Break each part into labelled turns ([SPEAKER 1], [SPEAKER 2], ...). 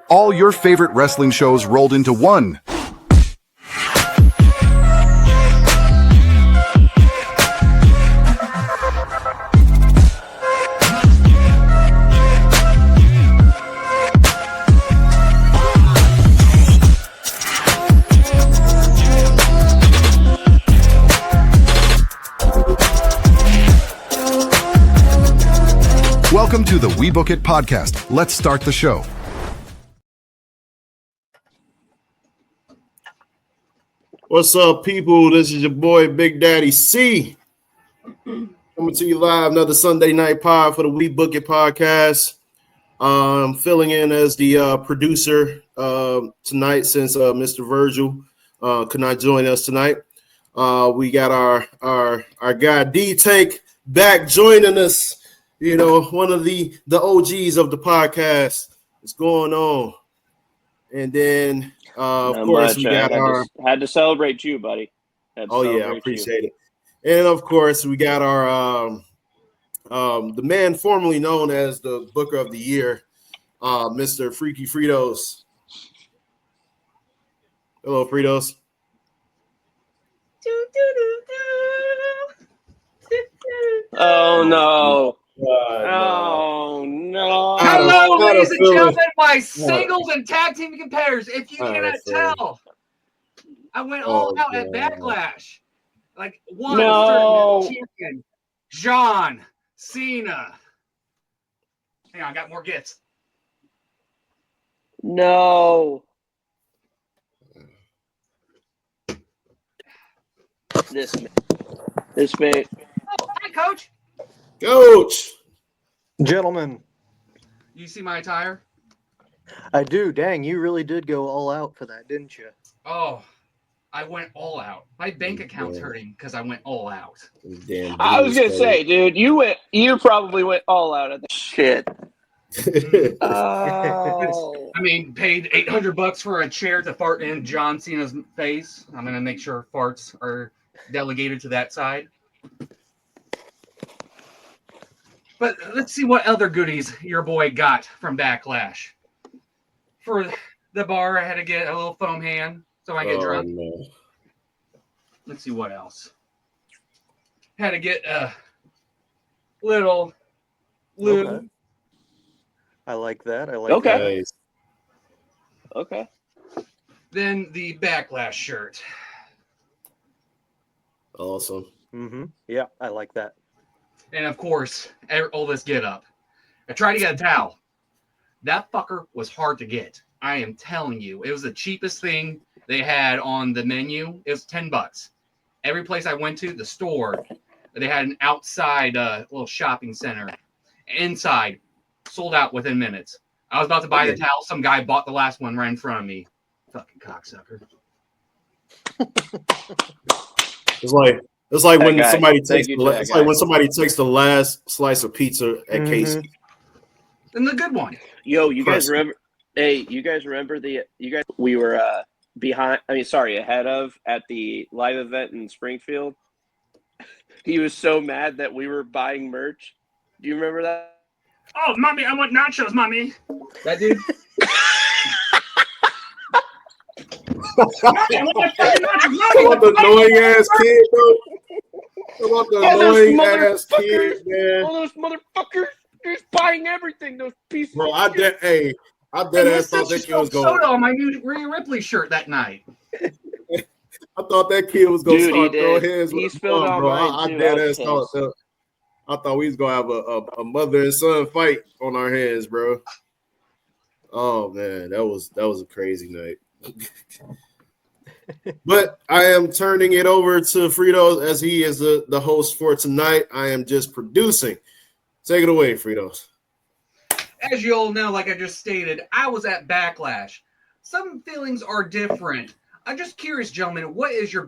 [SPEAKER 1] All your favorite wrestling shows rolled into one. Welcome to the WeBook It podcast. Let's start the show.
[SPEAKER 2] What's up, people? This is your boy, Big Daddy C. Coming to you live, another Sunday night pod for the WeBook It podcast. Filling in as the producer tonight since Mr. Virgil could not join us tonight. We got our guy D-Tank back joining us. You know, one of the OGs of the podcast. What's going on? And then, of course, we got
[SPEAKER 3] had to celebrate you, buddy.
[SPEAKER 2] Oh yeah, I appreciate it. And of course, we got our the man formerly known as the Booker of the Year, Mr. Freaky Fritos. Hello, Fritos.
[SPEAKER 3] Oh no.
[SPEAKER 4] Oh no! Hello, ladies and gentlemen, my singles and tag team competitors. If you cannot tell, I went all out at Backlash. Like certain champion, John Cena. Hang on, I got more gifts.
[SPEAKER 3] No. This man.
[SPEAKER 4] Oh, hi, Coach.
[SPEAKER 2] Coach.
[SPEAKER 5] Gentlemen.
[SPEAKER 4] You see my attire?
[SPEAKER 5] I do. Dang, you really did go all out for that, didn't you?
[SPEAKER 4] Oh, I went all out. My bank account's hurting because I went all out.
[SPEAKER 2] Damn,
[SPEAKER 3] I was gonna say, dude, you probably went all out of that shit.
[SPEAKER 4] Oh. I mean, paid $800 for a chair to fart in John Cena's face. I'm gonna make sure farts are delegated to that side. But let's see what other goodies your boy got from Backlash. For the bar, I had to get a little foam hand so I get drunk. No. Let's see what else. Had to get a little lube.
[SPEAKER 5] Okay. I like that.
[SPEAKER 3] Okay. Okay.
[SPEAKER 4] Then the Backlash shirt.
[SPEAKER 2] Awesome.
[SPEAKER 5] Mm-hmm. Yeah, I like that.
[SPEAKER 4] And of course, all this get up. I tried to get a towel. That fucker was hard to get. I am telling you, it was the cheapest thing they had on the menu. It was $10. Every place I went to, the store, they had an outside little shopping center. Inside, sold out within minutes. I was about to buy the towel. Some guy bought the last one right in front of me. Fucking cocksucker.
[SPEAKER 2] It's like when somebody takes when somebody takes the last slice of pizza at Casey.
[SPEAKER 4] And the good one.
[SPEAKER 3] Yo, you guys remember? Hey, you guys remember we were ahead of at the live event in Springfield. He was so mad that we were buying merch. Do you remember that?
[SPEAKER 4] Oh, mommy, I want nachos, mommy. That dude. Mommy, I want my fucking nachos, mommy.
[SPEAKER 2] What the annoying ass kid, bro? What the annoying ass kid, man?
[SPEAKER 3] All those motherfuckers, they're just buying everything. Those pieces.
[SPEAKER 2] Bro, I bet ass thought that kid was going.
[SPEAKER 4] Soda on my new Rhea Ripley shirt that night.
[SPEAKER 2] I thought that kid was going to start throwing hands
[SPEAKER 3] with
[SPEAKER 2] his
[SPEAKER 3] spilled on
[SPEAKER 2] bro.
[SPEAKER 3] mine,
[SPEAKER 2] I dead ass thought. I thought we was gonna have a mother and son fight on our hands, bro. Oh man, that was a crazy night. But I am turning it over to Fritos as he is the host for tonight. I am just producing. Take it away, Fritos.
[SPEAKER 4] As you all know, like I just stated, I was at Backlash. Some feelings are different. I'm just curious, gentlemen, what is your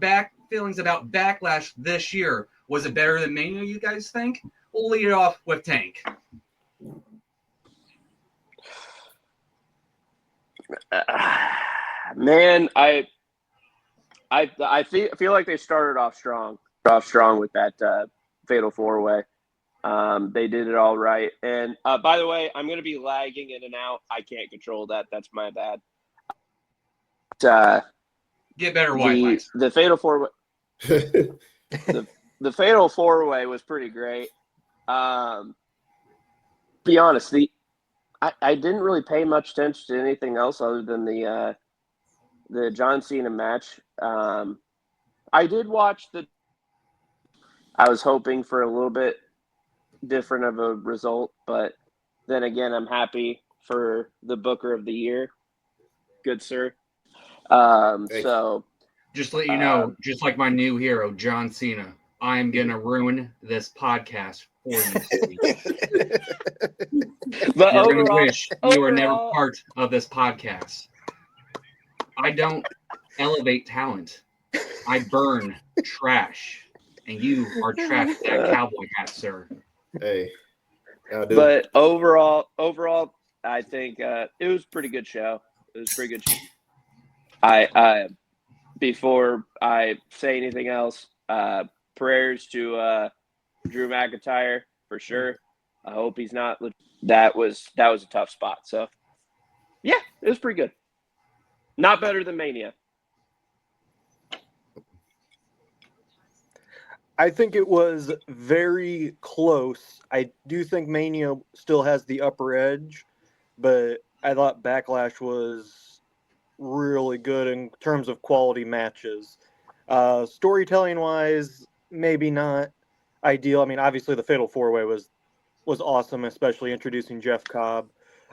[SPEAKER 4] feelings about Backlash this year? Was it better than Mania, you guys think? We'll lead it off with Tank.
[SPEAKER 3] Man, I feel like they started off strong with that Fatal 4-Way. They did it all right. And by the way, I'm going to be lagging in and out. I can't control that. That's my bad.
[SPEAKER 4] Get better Wi-Fi.
[SPEAKER 3] The Fatal 4-Way. the Fatal 4-Way was pretty great. Be honest, I didn't really pay much attention to anything else other than the John Cena match. I did watch I was hoping for a little bit different of a result, but then again, I'm happy for the Booker of the Year. Good sir. So
[SPEAKER 4] just to let you know, just like my new hero, John Cena, I'm gonna ruin this podcast for you.
[SPEAKER 3] But
[SPEAKER 4] you're gonna wish you were never part of this podcast. I don't elevate talent. I burn trash, and you are trash that cowboy hat, sir.
[SPEAKER 2] Hey,
[SPEAKER 3] but overall, I think it was a pretty good show. It was a pretty good show. I before I say anything else, prayers to Drew McIntyre for sure. I hope he's not. That was a tough spot. So yeah, it was pretty good. Not better than Mania.
[SPEAKER 5] I think it was very close. I do think Mania still has the upper edge, but I thought Backlash was really good in terms of quality matches. Storytelling-wise, maybe not ideal. I mean, obviously the Fatal 4-Way was awesome, especially introducing Jeff Cobb.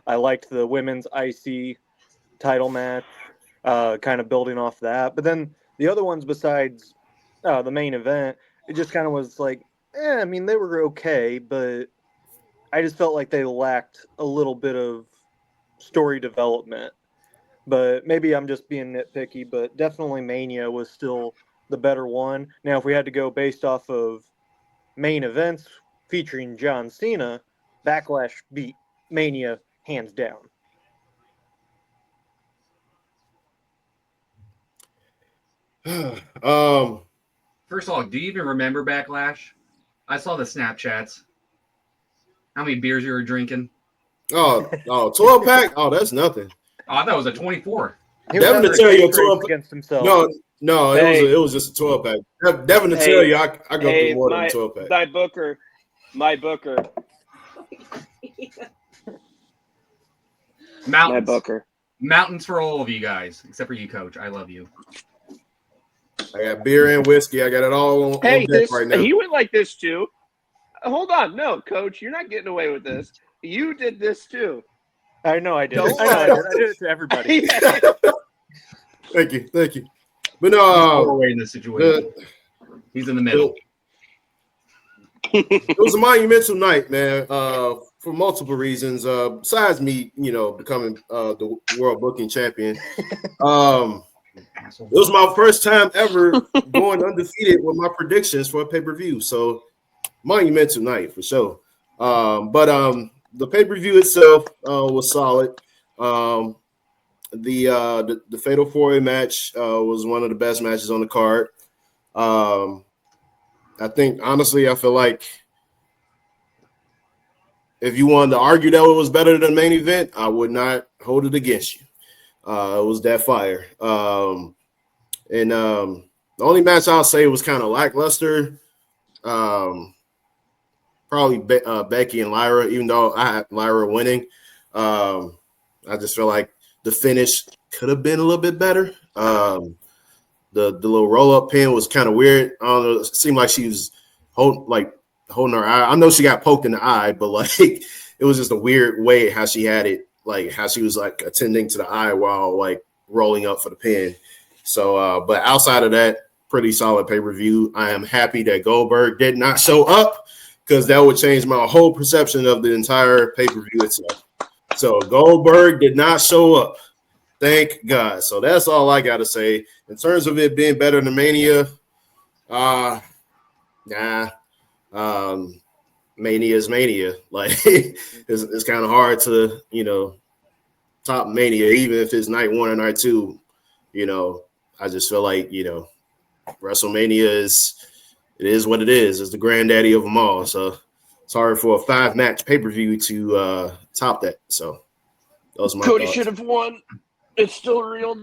[SPEAKER 5] I liked the women's IC title match, kind of building off that. But then the other ones besides the main event, it just kind of was like, I mean, they were okay, but I just felt like they lacked a little bit of story development. But maybe I'm just being nitpicky, but definitely Mania was still the better one. Now, if we had to go based off of main events featuring John Cena, Backlash beat Mania hands down.
[SPEAKER 4] First of all, do you even remember Backlash? I saw the Snapchats. How many beers you were drinking?
[SPEAKER 2] 12 pack? Oh, that's nothing.
[SPEAKER 4] Oh, I thought it was a 24.
[SPEAKER 2] Devin to tell you a 12
[SPEAKER 5] against himself.
[SPEAKER 2] No, it was just a 12 pack. Devin to tell you, I go through more than 12 pack.
[SPEAKER 3] My Booker.
[SPEAKER 4] Mountains.
[SPEAKER 3] My Booker.
[SPEAKER 4] Mountains for all of you guys, except for you, Coach. I love you.
[SPEAKER 2] I got beer and whiskey. I got it all on deck right now.
[SPEAKER 3] He went like this too. Hold on, no, Coach, you're not getting away with this. You did this too.
[SPEAKER 5] I know I did. I did it to everybody.
[SPEAKER 2] Thank you. But no,
[SPEAKER 4] in this situation. He's in the middle.
[SPEAKER 2] It was a monumental night, man. For multiple reasons. Besides me, becoming the world booking champion. It was my first time ever going undefeated with my predictions for a pay-per-view. So monumental night for sure. But the pay-per-view itself was solid. The Fatal 4-Way match was one of the best matches on the card. I think, honestly, I feel like if you wanted to argue that it was better than the main event, I would not hold it against you. It was that fire. And the only match I'll say was kind of lackluster. Probably Becky and Lyra, even though I had Lyra winning. I just feel like the finish could have been a little bit better. The little roll-up pin was kind of weird. I don't know. It seemed like she was holding her eye. I know she got poked in the eye, but like it was just a weird way how she had it, like how she was like attending to the eye while like rolling up for the pin. So, but outside of that, pretty solid pay-per-view. I am happy that Goldberg did not show up because that would change my whole perception of the entire pay-per-view itself. So Goldberg did not show up. Thank God. So that's all I got to say. In terms of it being better than Mania, Mania is Mania. Like it's kind of hard to, top Mania, even if it's night one or night two. I just feel like, WrestleMania is what it is. It's the granddaddy of them all. So it's hard for a 5-match pay-per-view to top that. So that was my
[SPEAKER 3] Cody
[SPEAKER 2] thoughts.
[SPEAKER 3] should have won. It's still real.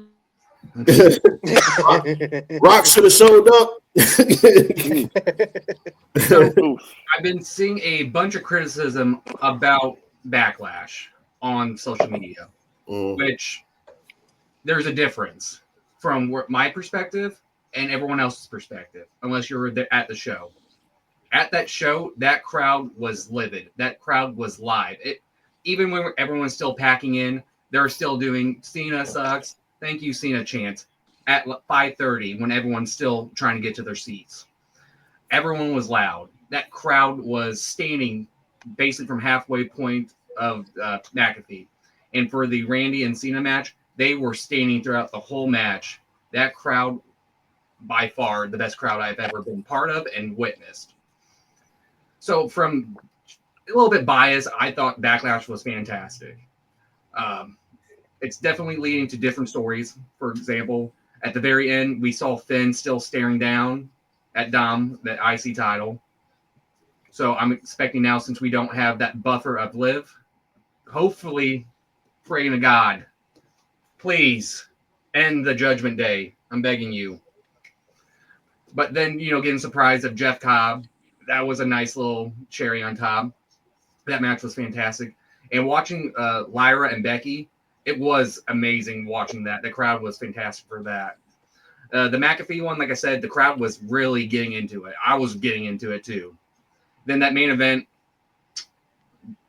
[SPEAKER 2] Rock should have showed up.
[SPEAKER 4] So I've been seeing a bunch of criticism about Backlash on social media, which there's a difference from my perspective and everyone else's perspective, unless you're at the show. At that show, that crowd was livid. That crowd was live. Even when everyone's still packing in, they're still doing Cena sucks. Thank you, Cena chants at 5:30 when everyone's still trying to get to their seats. Everyone was loud. That crowd was standing basically from halfway point of McAfee. And for the Randy and Cena match, they were standing throughout the whole match. That crowd, by far, the best crowd I've ever been part of and witnessed. So from a little bit biased, I thought Backlash was fantastic. It's definitely leading to different stories. For example, at the very end, we saw Finn still staring down at Dom, that IC title. So I'm expecting now, since we don't have that buffer of Liv, hopefully, praying to God, please end the Judgment Day. I'm begging you. But then, getting surprised of Jeff Cobb. That was a nice little cherry on top. That match was fantastic. And watching Lyra and Becky, it was amazing watching that. The crowd was fantastic for that. The McAfee one, like I said, the crowd was really getting into it. I was getting into it too. Then that main event,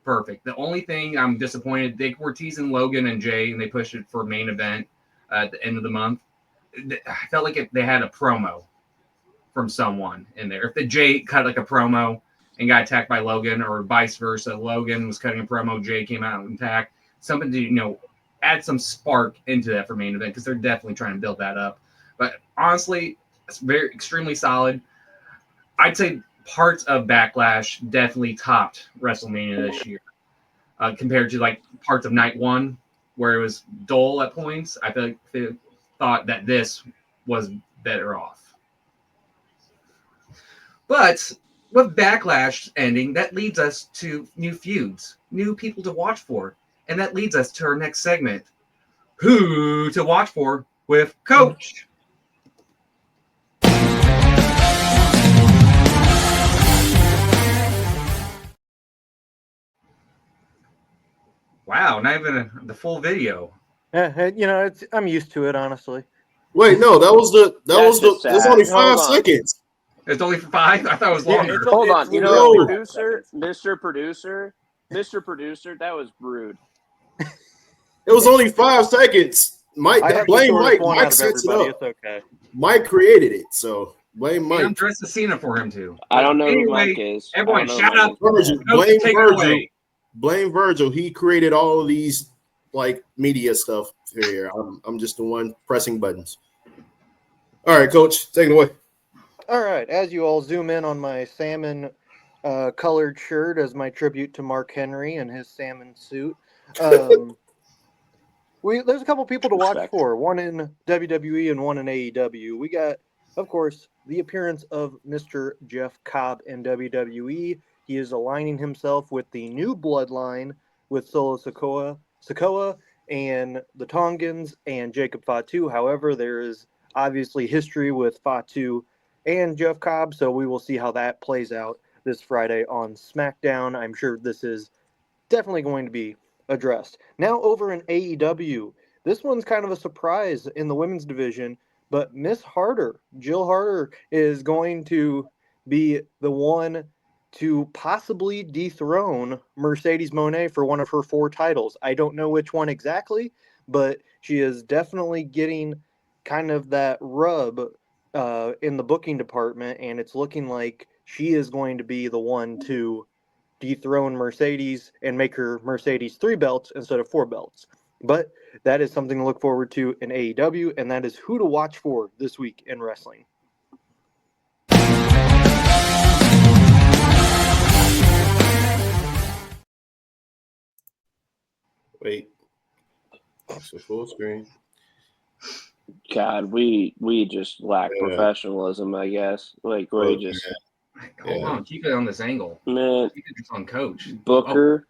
[SPEAKER 4] perfect. The only thing I'm disappointed, they were teasing Logan and Jay, and they pushed it for main event at the end of the month. I felt like if they had a promo from someone in there. If the Jay cut like a promo and got attacked by Logan, or vice versa, Logan was cutting a promo, Jay came out and attacked, something to, add some spark into that for main event, because they're definitely trying to build that up. But honestly, it's extremely solid. I'd say parts of Backlash definitely topped WrestleMania this year compared to like parts of Night 1, where it was dull at points. I feel like they thought that this was better off. But with Backlash ending, that leads us to new feuds, new people to watch for. And that leads us to our next segment, Who to Watch For with Coach. Wow, not even the full video.
[SPEAKER 5] I'm used to it, honestly.
[SPEAKER 2] Wait, no, that was only 5 seconds.
[SPEAKER 4] It's only for 5? I thought it was longer.
[SPEAKER 3] Hold on. Mr. Producer, that was rude.
[SPEAKER 2] It was only 5 seconds. Mike, blame Mike. Mike sets it up.
[SPEAKER 5] It's okay.
[SPEAKER 2] Mike created it, so blame Mike.
[SPEAKER 4] I'm dressed as Cena for him too.
[SPEAKER 3] I don't know who Mike is.
[SPEAKER 4] Everyone, shout out.
[SPEAKER 2] Blame Virgil. Blame Virgil. He created all of these media stuff here. I'm just the one pressing buttons. All right, Coach, take it away.
[SPEAKER 5] All right, as you all zoom in on my salmon colored shirt as my tribute to Mark Henry and his salmon suit. There's a couple people to watch for, one in WWE and one in AEW. We got, of course, the appearance of Mr. Jeff Cobb in WWE. He is aligning himself with the new bloodline with Solo Sikoa and the Tongans and Jacob Fatu. However, there is obviously history with Fatu and Jeff Cobb, so we will see how that plays out this Friday on SmackDown. I'm sure this is definitely going to be addressed. Now over in AEW, this one's kind of a surprise in the women's division, but Miss Harder, Jill Harder, is going to be the one to possibly dethrone Mercedes Moné for one of her 4 titles. I don't know which one exactly, but she is definitely getting kind of that rub in the booking department, and it's looking like she is going to be the one to dethrone Mercedes and make her Mercedes 3 belts instead of 4 belts. But that is something to look forward to in AEW, and that is who to watch for this week in wrestling.
[SPEAKER 2] Wait. It's a full screen.
[SPEAKER 3] God, we just lack professionalism, I guess.
[SPEAKER 4] Hold on, keep it on this angle.
[SPEAKER 3] Man,
[SPEAKER 4] Keep it on Coach.
[SPEAKER 3] Booker.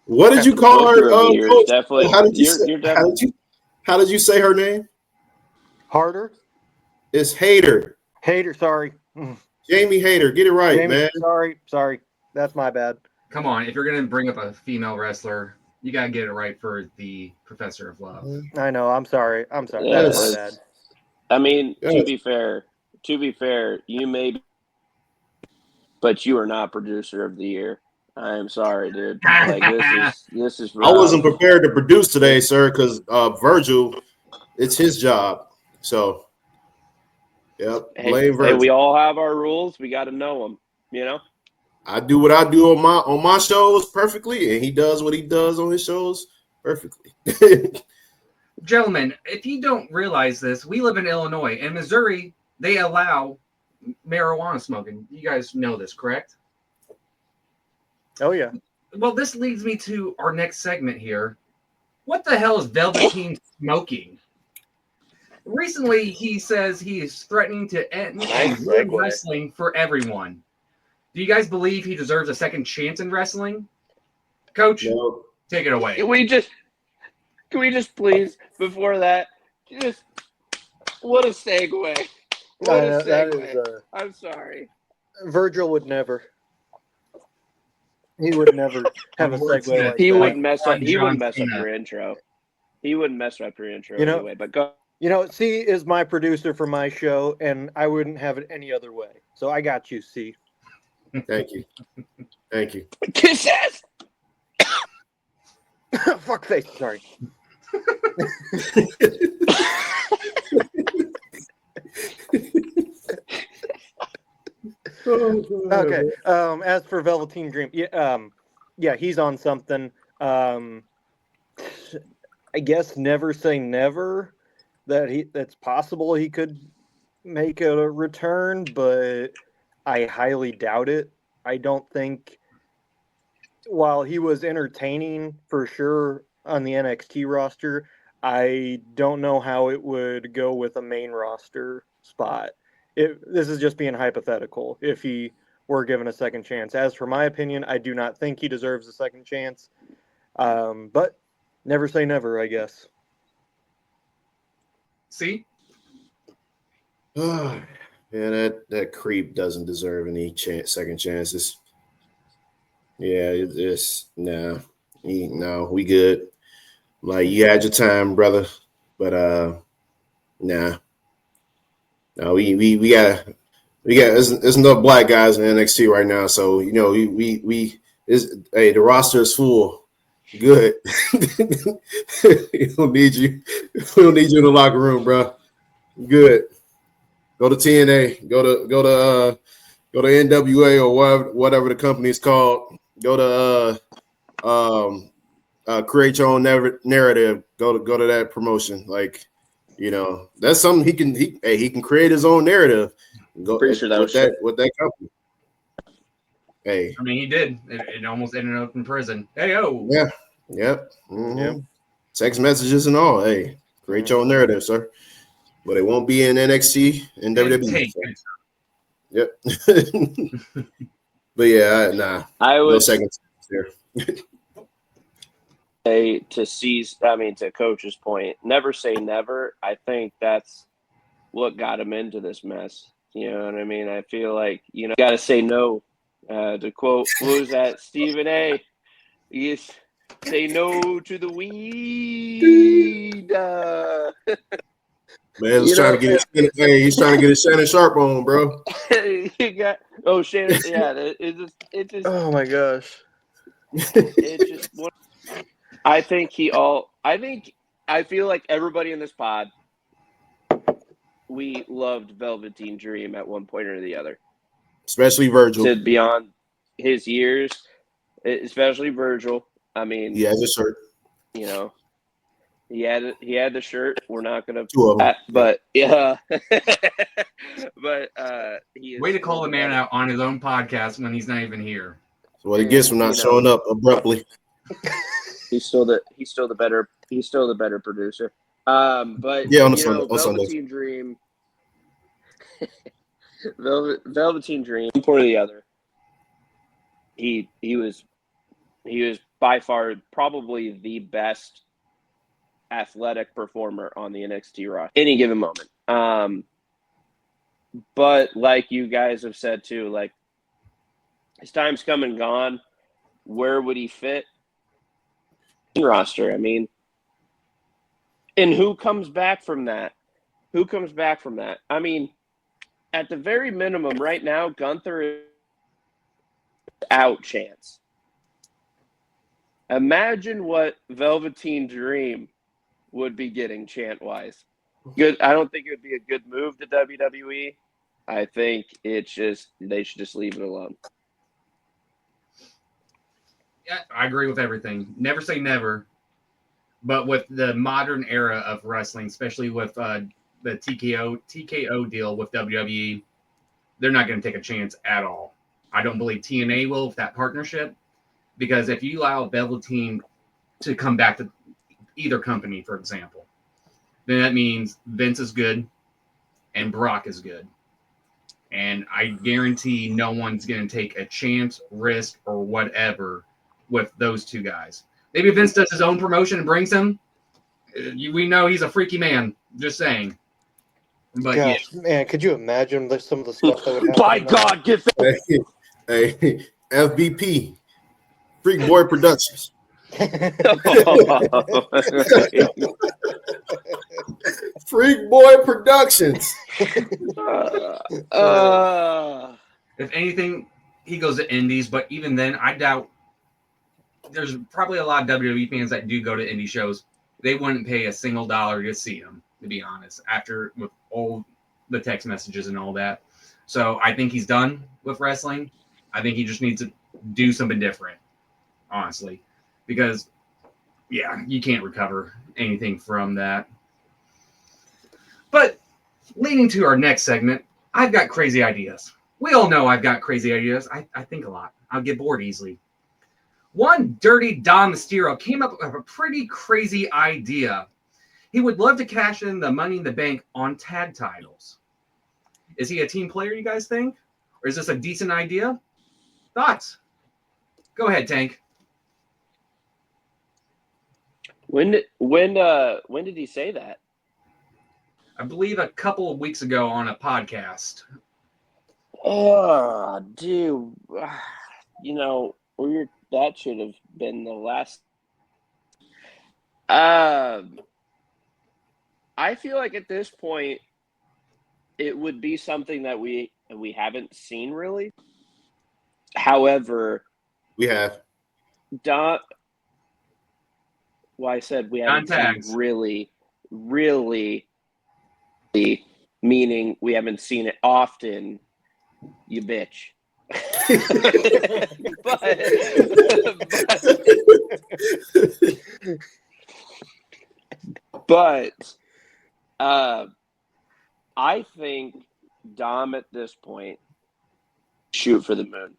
[SPEAKER 2] What did you call her? Coach?
[SPEAKER 3] Definitely.
[SPEAKER 2] How did you
[SPEAKER 3] You're definitely.
[SPEAKER 2] how did you say her name?
[SPEAKER 5] Harder?
[SPEAKER 2] It's Hater.
[SPEAKER 5] Hater, sorry.
[SPEAKER 2] Jamie Hater. Get it right,
[SPEAKER 5] Jamie,
[SPEAKER 2] man.
[SPEAKER 5] Sorry. That's my bad.
[SPEAKER 4] Come on, if you're gonna bring up a female wrestler, you gotta get it right for the Professor of Love.
[SPEAKER 5] I know. I'm sorry.
[SPEAKER 3] Yes.
[SPEAKER 5] That's my bad.
[SPEAKER 3] I mean,
[SPEAKER 2] Yes.
[SPEAKER 3] to be fair, you may be, but you are not producer of the year. I am sorry, dude. Like this is rough.
[SPEAKER 2] I wasn't prepared to produce today, sir, because Virgil, it's his job. So, yep, blame Virgil.
[SPEAKER 3] Hey, we all have our rules. We got to know them. You know.
[SPEAKER 2] I do what I do on my shows perfectly, and he does what he does on his shows perfectly.
[SPEAKER 4] Gentlemen, if you don't realize this, we live in Illinois. In Missouri, they allow marijuana smoking. You guys know this, correct?
[SPEAKER 5] Oh, yeah.
[SPEAKER 4] Well, this leads me to our next segment here. What the hell is Velveteen smoking? Recently, he says he is threatening to end wrestling for everyone. Do you guys believe he deserves a second chance in wrestling? Coach,
[SPEAKER 2] No.
[SPEAKER 4] take it away.
[SPEAKER 3] Can we just please, before that, what a segue. What a segue. I'm sorry.
[SPEAKER 5] Virgil would never. He would never have a segue like
[SPEAKER 3] He
[SPEAKER 5] that.
[SPEAKER 3] wouldn't mess up. He wouldn't mess up your intro. He wouldn't mess up your intro anyway. But go.
[SPEAKER 5] C is my producer for my show, and I wouldn't have it any other way. So I got you, C.
[SPEAKER 2] Thank you. Thank you.
[SPEAKER 3] Kiss ass.
[SPEAKER 5] Fuck face. Sorry. Okay. As for Velveteen Dream, yeah, he's on something. I guess never say never that's possible he could make a return, but I highly doubt it. I don't think, while he was entertaining for sure on the NXT roster, I don't know how it would go with a main roster spot. This is just being hypothetical if he were given a second chance. As for my opinion, I do not think he deserves a second chance. But never say never, I guess.
[SPEAKER 4] See?
[SPEAKER 2] Yeah, that creep doesn't deserve any second chances. Yeah, it's no, we good. Like, you had your time, brother, but nah. No, we got there's enough black guys in NXT right now, so the roster is full. Good. We don't need you. We don't need you in the locker room, bro. Good. Go to TNA. Go to NWA or whatever the company is called. Go to create your own narrative. Go to that promotion. Like, that's something he can create his own narrative. Go
[SPEAKER 3] Pretty sure that
[SPEAKER 2] with that company. Hey,
[SPEAKER 4] I mean, he did. It almost ended up in prison. Hey, oh.
[SPEAKER 2] yeah, yep, text messages and all. Hey, create your own narrative, sir. But it won't be in NXT and WWE. So. Yep. But yeah, nah. No second there.
[SPEAKER 3] To Coach's point, never say never. I think that's what got him into this mess. You know what I mean? I feel like, got to say no. To quote, what was that? Stephen A. Yes, say no to the weed.
[SPEAKER 2] Man, he's trying to get his Shannon Sharp on, bro.
[SPEAKER 3] Shannon. Yeah, it just.
[SPEAKER 5] Oh my gosh.
[SPEAKER 3] It's just. I feel like everybody in this pod, we loved Velveteen Dream at one point or the other.
[SPEAKER 2] Especially Virgil.
[SPEAKER 3] Beyond his years, especially Virgil. I mean,
[SPEAKER 2] he has a shirt.
[SPEAKER 3] He had the shirt. We're not gonna.
[SPEAKER 2] Two of them.
[SPEAKER 3] But yeah. But he is.
[SPEAKER 4] Way to call the man out on his own podcast when he's not even here.
[SPEAKER 2] So what he gets from not showing up abruptly.
[SPEAKER 3] He's still the better producer. But
[SPEAKER 2] yeah, on
[SPEAKER 3] Velveteen
[SPEAKER 2] Sunday.
[SPEAKER 3] Dream. Velveteen Dream, one point or the other. He was by far probably the best athletic performer on the NXT roster any given moment. But like you guys have said too, like his time's come and gone. Where would he fit? Roster. I mean, and who comes back from that? Who comes back from that? I mean, at the very minimum, right now, Gunther is out chance. Imagine what Velveteen Dream would be getting chant-wise. Good. I don't think it would be a good move to WWE. I think they should just leave it alone.
[SPEAKER 4] Yeah, I agree with everything. Never say never. But with the modern era of wrestling, especially with the TKO deal with WWE, they're not going to take a chance at all. I don't believe TNA will with that partnership, because if you allow Velveteen to come back to either company, for example, then that means Vince is good and Brock is good. And I guarantee no one's going to take a chance, risk, or whatever with those two guys. Maybe Vince does his own promotion and brings him. We know he's a freaky man. Just saying. But
[SPEAKER 5] Gosh,
[SPEAKER 4] yeah.
[SPEAKER 5] man, could you imagine some of the stuff that would happen?
[SPEAKER 3] By God, get that.
[SPEAKER 2] Hey, FBP, Freak Boy Productions. Freak Boy Productions.
[SPEAKER 4] If anything, he goes to Indies, but even then, I doubt. There's probably a lot of WWE fans that do go to indie shows. They wouldn't pay a single dollar to see him, to be honest, after with all the text messages and all that. So I think he's done with wrestling. I think he just needs to do something different, honestly, because, yeah, you can't recover anything from that. But leading to our next segment, I've got crazy ideas. We all know I've got crazy ideas. I think a lot. I'll get bored easily. One dirty Dom Mysterio came up with a pretty crazy idea. He would love to cash in the Money in the Bank on tag titles. Is he a team player, you guys think? Or is this a decent idea? Thoughts? Go ahead, Tank.
[SPEAKER 3] When did he say that?
[SPEAKER 4] I believe a couple of weeks ago on a podcast.
[SPEAKER 3] Oh, dude. You know, that should have been the last. I feel like at this point, it would be something that we haven't seen really. However,
[SPEAKER 2] We have.
[SPEAKER 3] I said we haven't seen really, meaning we haven't seen it often. You bitch. but I think Dom at this point shoot for the moon.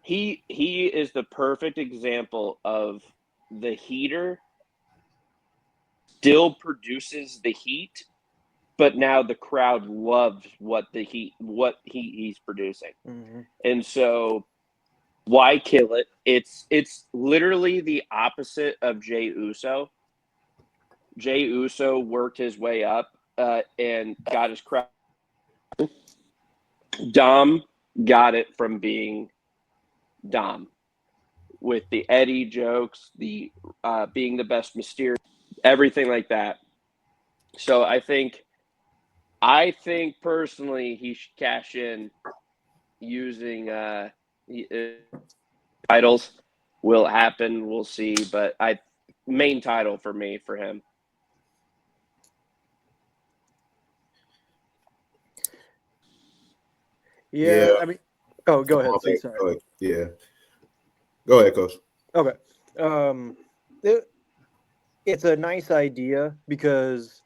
[SPEAKER 3] He is the perfect example of the heater still produces the heat, but now the crowd loves what he's producing.
[SPEAKER 5] Mm-hmm.
[SPEAKER 3] And so why kill it? It's literally the opposite of Jey Uso. Jey Uso worked his way up and got his crowd. Dom got it from being Dom, with the Eddie jokes, the being the best Mysterio, everything like that. So I think personally he should cash in using titles. Will happen, we'll see, but main title for him.
[SPEAKER 5] Yeah, I mean, go ahead.
[SPEAKER 2] Okay,
[SPEAKER 5] Sorry.
[SPEAKER 2] go ahead. Yeah, go ahead, Coach.
[SPEAKER 5] Okay. It's a nice idea because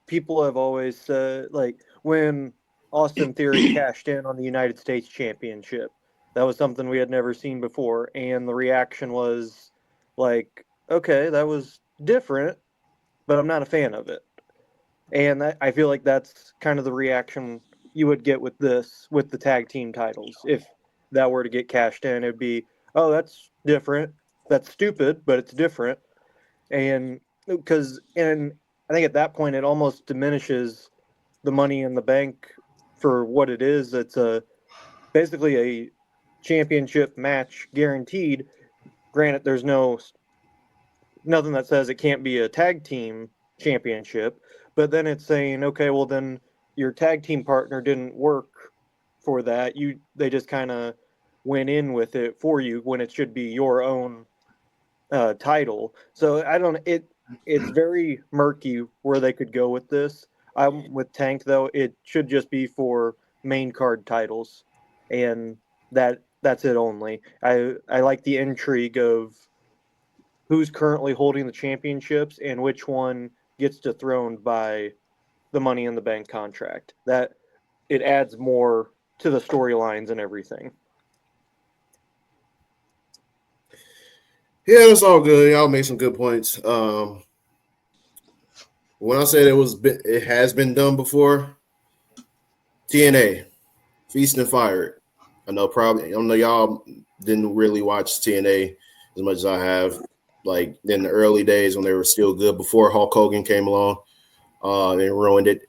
[SPEAKER 5] people have always said, like, when Austin Theory cashed in on the United States Championship, that was something we had never seen before, and the reaction was like, okay, that was different, but I'm not a fan of it. And I feel like that's kind of the reaction you would get with the tag team titles. If that were to get cashed in, it'd be, oh, that's different. That's stupid, but it's different. And I think at that point it almost diminishes the Money in the Bank for what it is. It's basically a championship match guaranteed. Granted, there's nothing that says it can't be a tag team championship, but then it's saying, okay, well then your tag team partner didn't work for that. They just kind of went in with it for you when it should be your own title. So I don't. It's very murky where they could go with this. I'm with Tank though. It should just be for main card titles, and that's it only. I like the intrigue of who's currently holding the championships and which one gets dethroned by the Money in the Bank contract. That it adds more to the storylines and everything.
[SPEAKER 2] Yeah, that's all good. Y'all made some good points. When I said it has been done before, TNA, Feast and Fired. I know y'all didn't really watch TNA as much as I have. Like in the early days when they were still good before Hulk Hogan came along, they ruined it.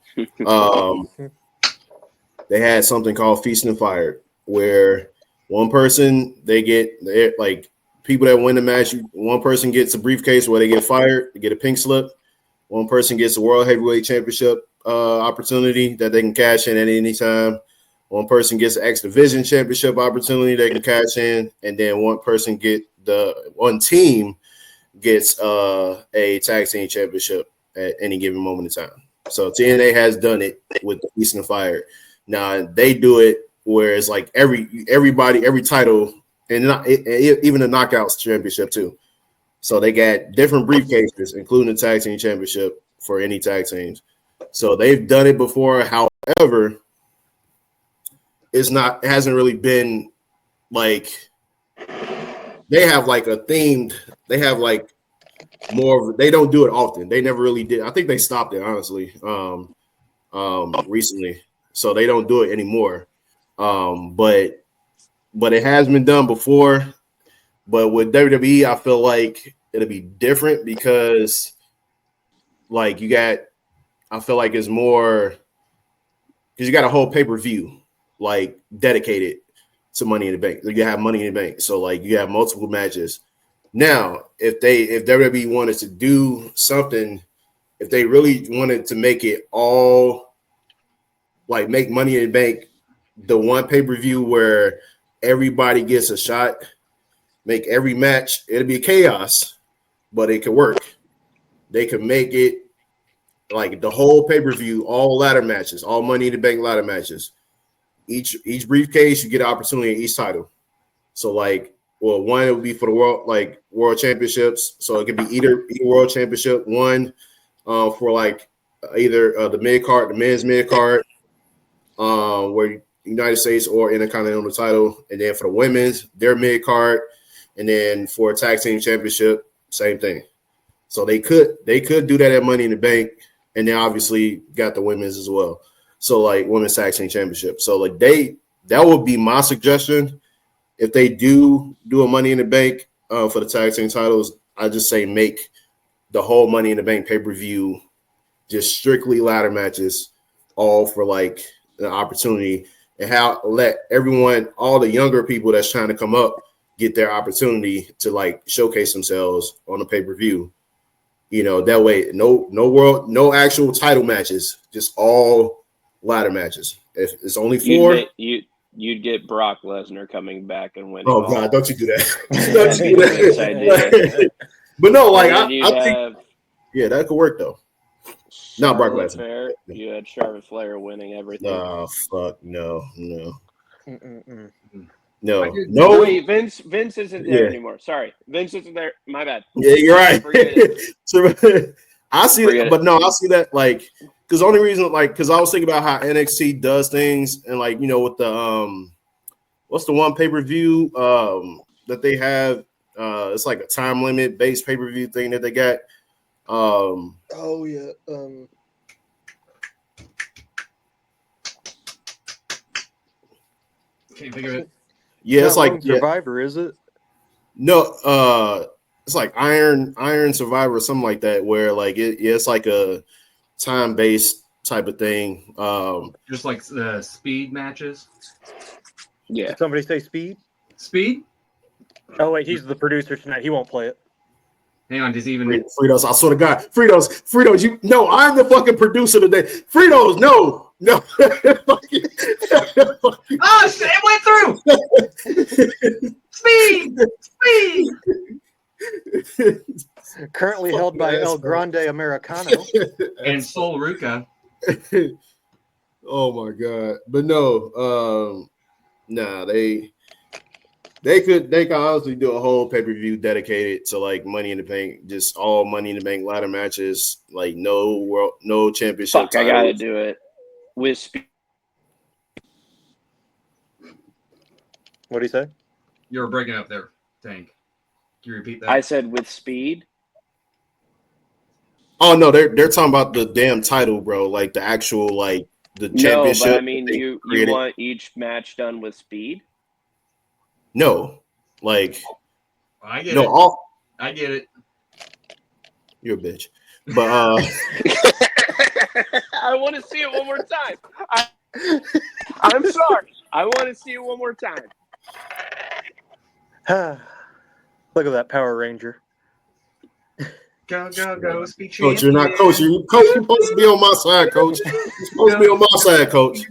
[SPEAKER 2] They had something called Feast and Fired, where one person like people that win the match, one person gets a briefcase where they get fired, they get a pink slip. One person gets a World Heavyweight Championship opportunity that they can cash in at any time. One person gets an X Division Championship opportunity they can cash in, and then one team gets a tag team championship at any given moment in time. So TNA has done it with the Feast and Fire. Now they do it where it's like everybody, every title, and even the Knockouts Championship too. So they got different briefcases, including the tag team championship for any tag teams. So they've done it before. However, it hasn't really been like they have like a themed. They have like more. They don't do it often. They never really did. I think they stopped it honestly recently. So they don't do it anymore. But it has been done before. But with WWE, I feel like it'll be different because, like, I feel like it's more because you got a whole pay-per-view, like, dedicated to Money in the Bank. You have Money in the Bank. So, like, you have multiple matches. Now, if WWE wanted to do something, if they really wanted to make it all, like, make Money in the Bank the one pay-per-view where everybody gets a shot, make every match, it'll be chaos, but it could work. They could make it like the whole pay-per-view, all ladder matches, all Money in the Bank ladder matches. Each briefcase, you get an opportunity in each title. So like, well, one it would be for the world championships. So it could be either world championship, one for like either the mid card, the men's mid card, where United States or Intercontinental title, and then for the women's, their mid card. And then for a tag team championship, same thing. So they could do that at Money in the Bank, and then obviously got the women's as well. So like women's tag team championship. So like that would be my suggestion if they do a Money in the Bank for the tag team titles. I just say make the whole Money in the Bank pay-per-view just strictly ladder matches, all for like the opportunity, and let everyone, all the younger people that's trying to come up, get their opportunity to like showcase themselves on the pay-per-view. You know, that way, no actual title matches, just all ladder matches. If it's only 4.
[SPEAKER 3] You'd get Brock Lesnar coming back and winning.
[SPEAKER 2] Oh God, don't you do that. Don't you do that. But no, like I think yeah, that could work though. Not Brock Lesnar.
[SPEAKER 3] Fair. You had Charlotte Flair winning everything.
[SPEAKER 2] Oh fuck, no.
[SPEAKER 5] Mm-mm-mm.
[SPEAKER 2] No.
[SPEAKER 3] Wait, Vince isn't there anymore. Sorry, Vince isn't there. My bad.
[SPEAKER 2] Yeah, you're right. I see that, but no, I see that like because the only reason because I was thinking about how NXT does things and like with the what's the one pay-per-view that they have? It's like a time limit based pay-per-view thing that they got.
[SPEAKER 5] Oh yeah.
[SPEAKER 4] Can't think of it.
[SPEAKER 2] Yeah, it's like
[SPEAKER 5] Survivor, is it?
[SPEAKER 2] No, it's like Iron Survivor or something like that, where like it's like a time-based type of thing.
[SPEAKER 4] Just like the speed matches.
[SPEAKER 3] Yeah.
[SPEAKER 5] Did somebody say Speed?
[SPEAKER 4] Speed?
[SPEAKER 5] Oh wait, he's the producer tonight. He won't play it.
[SPEAKER 4] Hang on, does he even
[SPEAKER 2] Fritos, I swear to God, Fritos, you no, I'm the fucking producer today. Fritos, no.
[SPEAKER 4] Oh shit, it went through! Speed!
[SPEAKER 5] Currently held by El Grande Americano
[SPEAKER 4] And Sol Ruca.
[SPEAKER 2] Oh my God. But no, they could honestly do a whole pay-per-view dedicated to like Money in the Bank, just all Money in the Bank ladder matches, like no championship.
[SPEAKER 3] Fuck, I gotta do it with speed.
[SPEAKER 5] What do you say?
[SPEAKER 4] You were breaking up there, Tank. Can you repeat that?
[SPEAKER 3] I said with speed.
[SPEAKER 2] Oh no, they're talking about the damn title, bro. Like the actual the championship.
[SPEAKER 3] No, but I mean you want each match done with speed?
[SPEAKER 2] No, like
[SPEAKER 4] I get
[SPEAKER 2] no,
[SPEAKER 4] it. I get it.
[SPEAKER 2] You're a bitch. But
[SPEAKER 3] I want to see it one more time. I'm sorry. I want to see it one more time.
[SPEAKER 5] Look at that Power Ranger.
[SPEAKER 4] Go, speed
[SPEAKER 2] Coach, you're not coach. You're supposed to be on my side, coach. You're supposed to be on my side, coach.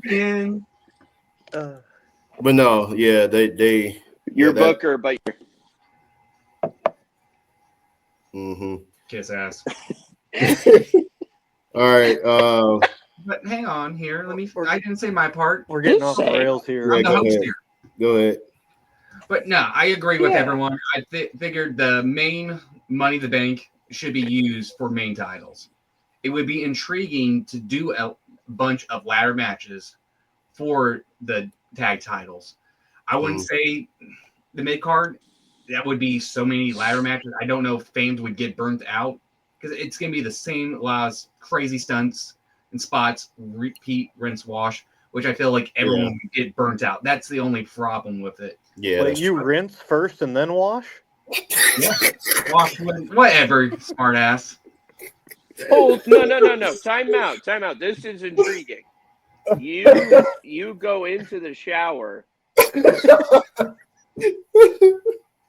[SPEAKER 2] But no, yeah, they
[SPEAKER 3] You're Booker, but
[SPEAKER 2] you're
[SPEAKER 4] kiss ass.
[SPEAKER 2] All right.
[SPEAKER 4] But hang on here. I didn't say my part.
[SPEAKER 5] We're getting off the rails here.
[SPEAKER 4] I'm the host here.
[SPEAKER 2] Go ahead.
[SPEAKER 4] But no, I agree with everyone. I figured the main Money in the Bank should be used for main titles. It would be intriguing to do a bunch of ladder matches for the tag titles. I wouldn't say the mid card. That would be so many ladder matches. I don't know if fans would get burnt out because it's going to be the same laws, crazy stunts and spots, repeat, rinse, wash, which I feel like everyone would get burnt out. That's the only problem with it.
[SPEAKER 2] Yeah.
[SPEAKER 5] Wait, you rinse first and then wash?
[SPEAKER 4] Yeah. Wash, whatever, smart ass.
[SPEAKER 3] Oh, no. Time out. This is intriguing. You go into the shower.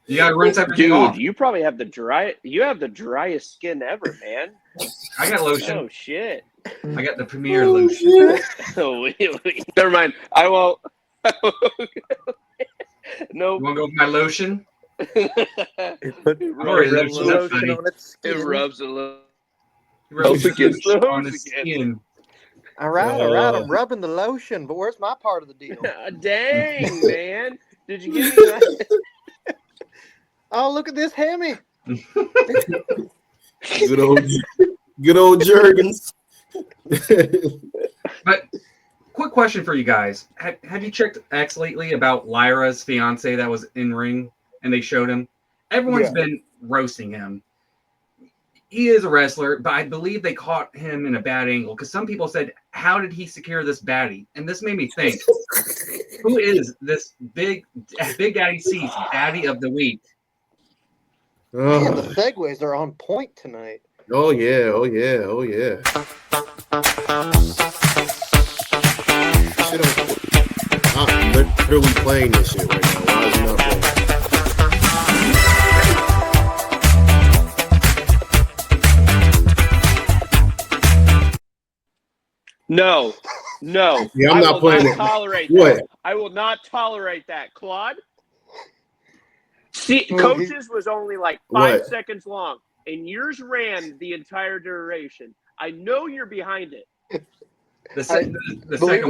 [SPEAKER 4] You gotta rinse everything off.
[SPEAKER 3] You probably have the driest skin ever, man.
[SPEAKER 4] I got lotion.
[SPEAKER 3] Oh shit.
[SPEAKER 4] I got the premier lotion.
[SPEAKER 3] Oh, never mind. I won't. No.
[SPEAKER 5] Nope.
[SPEAKER 4] You wanna go with my lotion?
[SPEAKER 5] It
[SPEAKER 3] rubs a little.
[SPEAKER 4] Rubs against on the skin.
[SPEAKER 5] All right. I'm rubbing the lotion, but where's my part of the deal?
[SPEAKER 3] Dang, man. Did you get me that?
[SPEAKER 5] Oh, look at this hammy.
[SPEAKER 2] Good old Jurgens.
[SPEAKER 4] But quick question for you guys. Have you checked X lately about Lyra's fiance that was in ring and they showed him? Everyone's been roasting him. He is a wrestler, but I believe they caught him in a bad angle because some people said, how did he secure this baddie? And this made me think, who is this Big Daddy C's baddie of the week?
[SPEAKER 5] Man, the segues are on point tonight.
[SPEAKER 2] Oh yeah. I'm literally playing this shit right now. Why is he not playing?
[SPEAKER 3] No.
[SPEAKER 2] Yeah, I'm not playing it.
[SPEAKER 3] Tolerate
[SPEAKER 2] what?
[SPEAKER 3] That. I will not tolerate that, Claude. See, Coach's was only like 5 seconds long, and yours ran the entire duration. I know you're behind it.
[SPEAKER 4] The second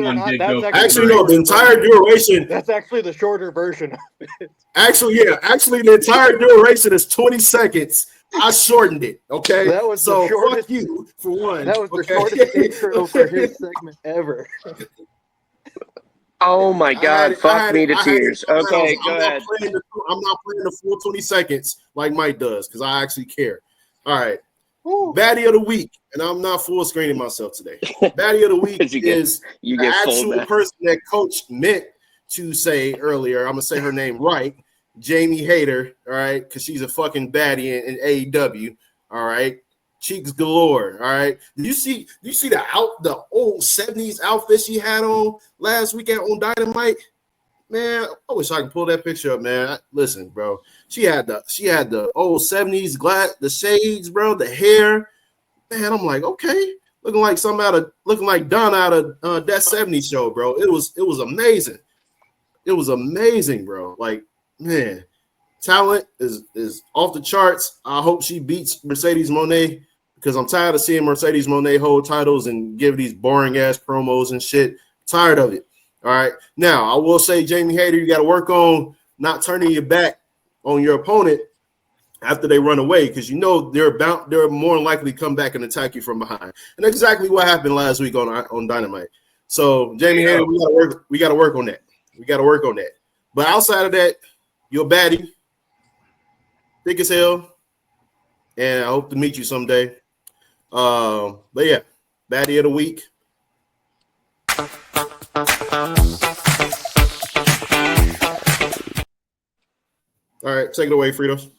[SPEAKER 4] one did go.
[SPEAKER 2] Actually, no, the entire duration.
[SPEAKER 5] That's actually the shorter version of it.
[SPEAKER 2] Actually, the entire duration is 20 seconds. I shortened it. Okay,
[SPEAKER 5] that was
[SPEAKER 2] so
[SPEAKER 5] the shortest.
[SPEAKER 2] Fuck you for one.
[SPEAKER 5] That was the shortest intro for his segment ever.
[SPEAKER 3] Oh my God! Fuck me to tears. Okay, go ahead.
[SPEAKER 2] I'm not playing the full 20 seconds like Mike does because I actually care. All right. Baddie of the week, and I'm not full screening myself today. Baddie of the week is the actual person that Coach meant to say earlier. I'm gonna say her name right, Jamie Hayter. All right, because she's a fucking baddie in AEW. All right, cheeks galore. All right, did you see the old 70s outfit she had on last weekend on Dynamite? Man, I wish I could pull that picture up, man. Listen, bro, she had the old 70s the shades, bro, the hair. Man, I'm like, okay, looking like Donna out of that 70s show, bro. It was amazing. It was amazing, bro. Like, man, talent is off the charts. I hope she beats Mercedes Moné because I'm tired of seeing Mercedes Moné hold titles and give these boring ass promos and shit. Tired of it. All right. Now, I will say, Jamie Hayter, you got to work on not turning your back on your opponent after they run away, because you know they're more likely to come back and attack you from behind. And that's exactly what happened last week on Dynamite. So, Jamie Hayter, we got to work on that. We got to work on that. But outside of that, you're a baddie, thick as hell, and I hope to meet you someday. But yeah, baddie of the week. All right, take it away, Fritos.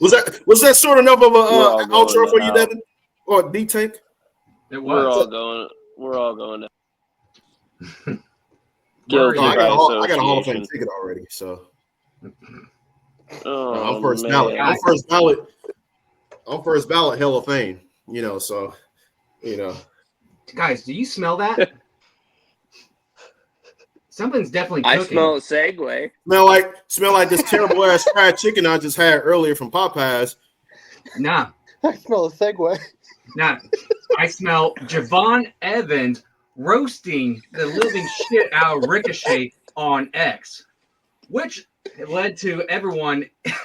[SPEAKER 2] Was that short enough of a outro for you, Devin? Or D-Tank?
[SPEAKER 4] It was.
[SPEAKER 3] We're all going.
[SPEAKER 2] I got a Hall of Fame ticket already, so. I'm first ballot. I'm first ballot Hall of Fame. So.
[SPEAKER 4] Guys, do you smell that? Something's definitely cooking.
[SPEAKER 3] I smell a segue.
[SPEAKER 2] Smell like this terrible ass fried chicken I just had earlier from Popeyes.
[SPEAKER 4] Nah.
[SPEAKER 5] I smell a segue.
[SPEAKER 4] Nah. I smell Javon Evans roasting the living shit out of Ricochet on X, which led to everyone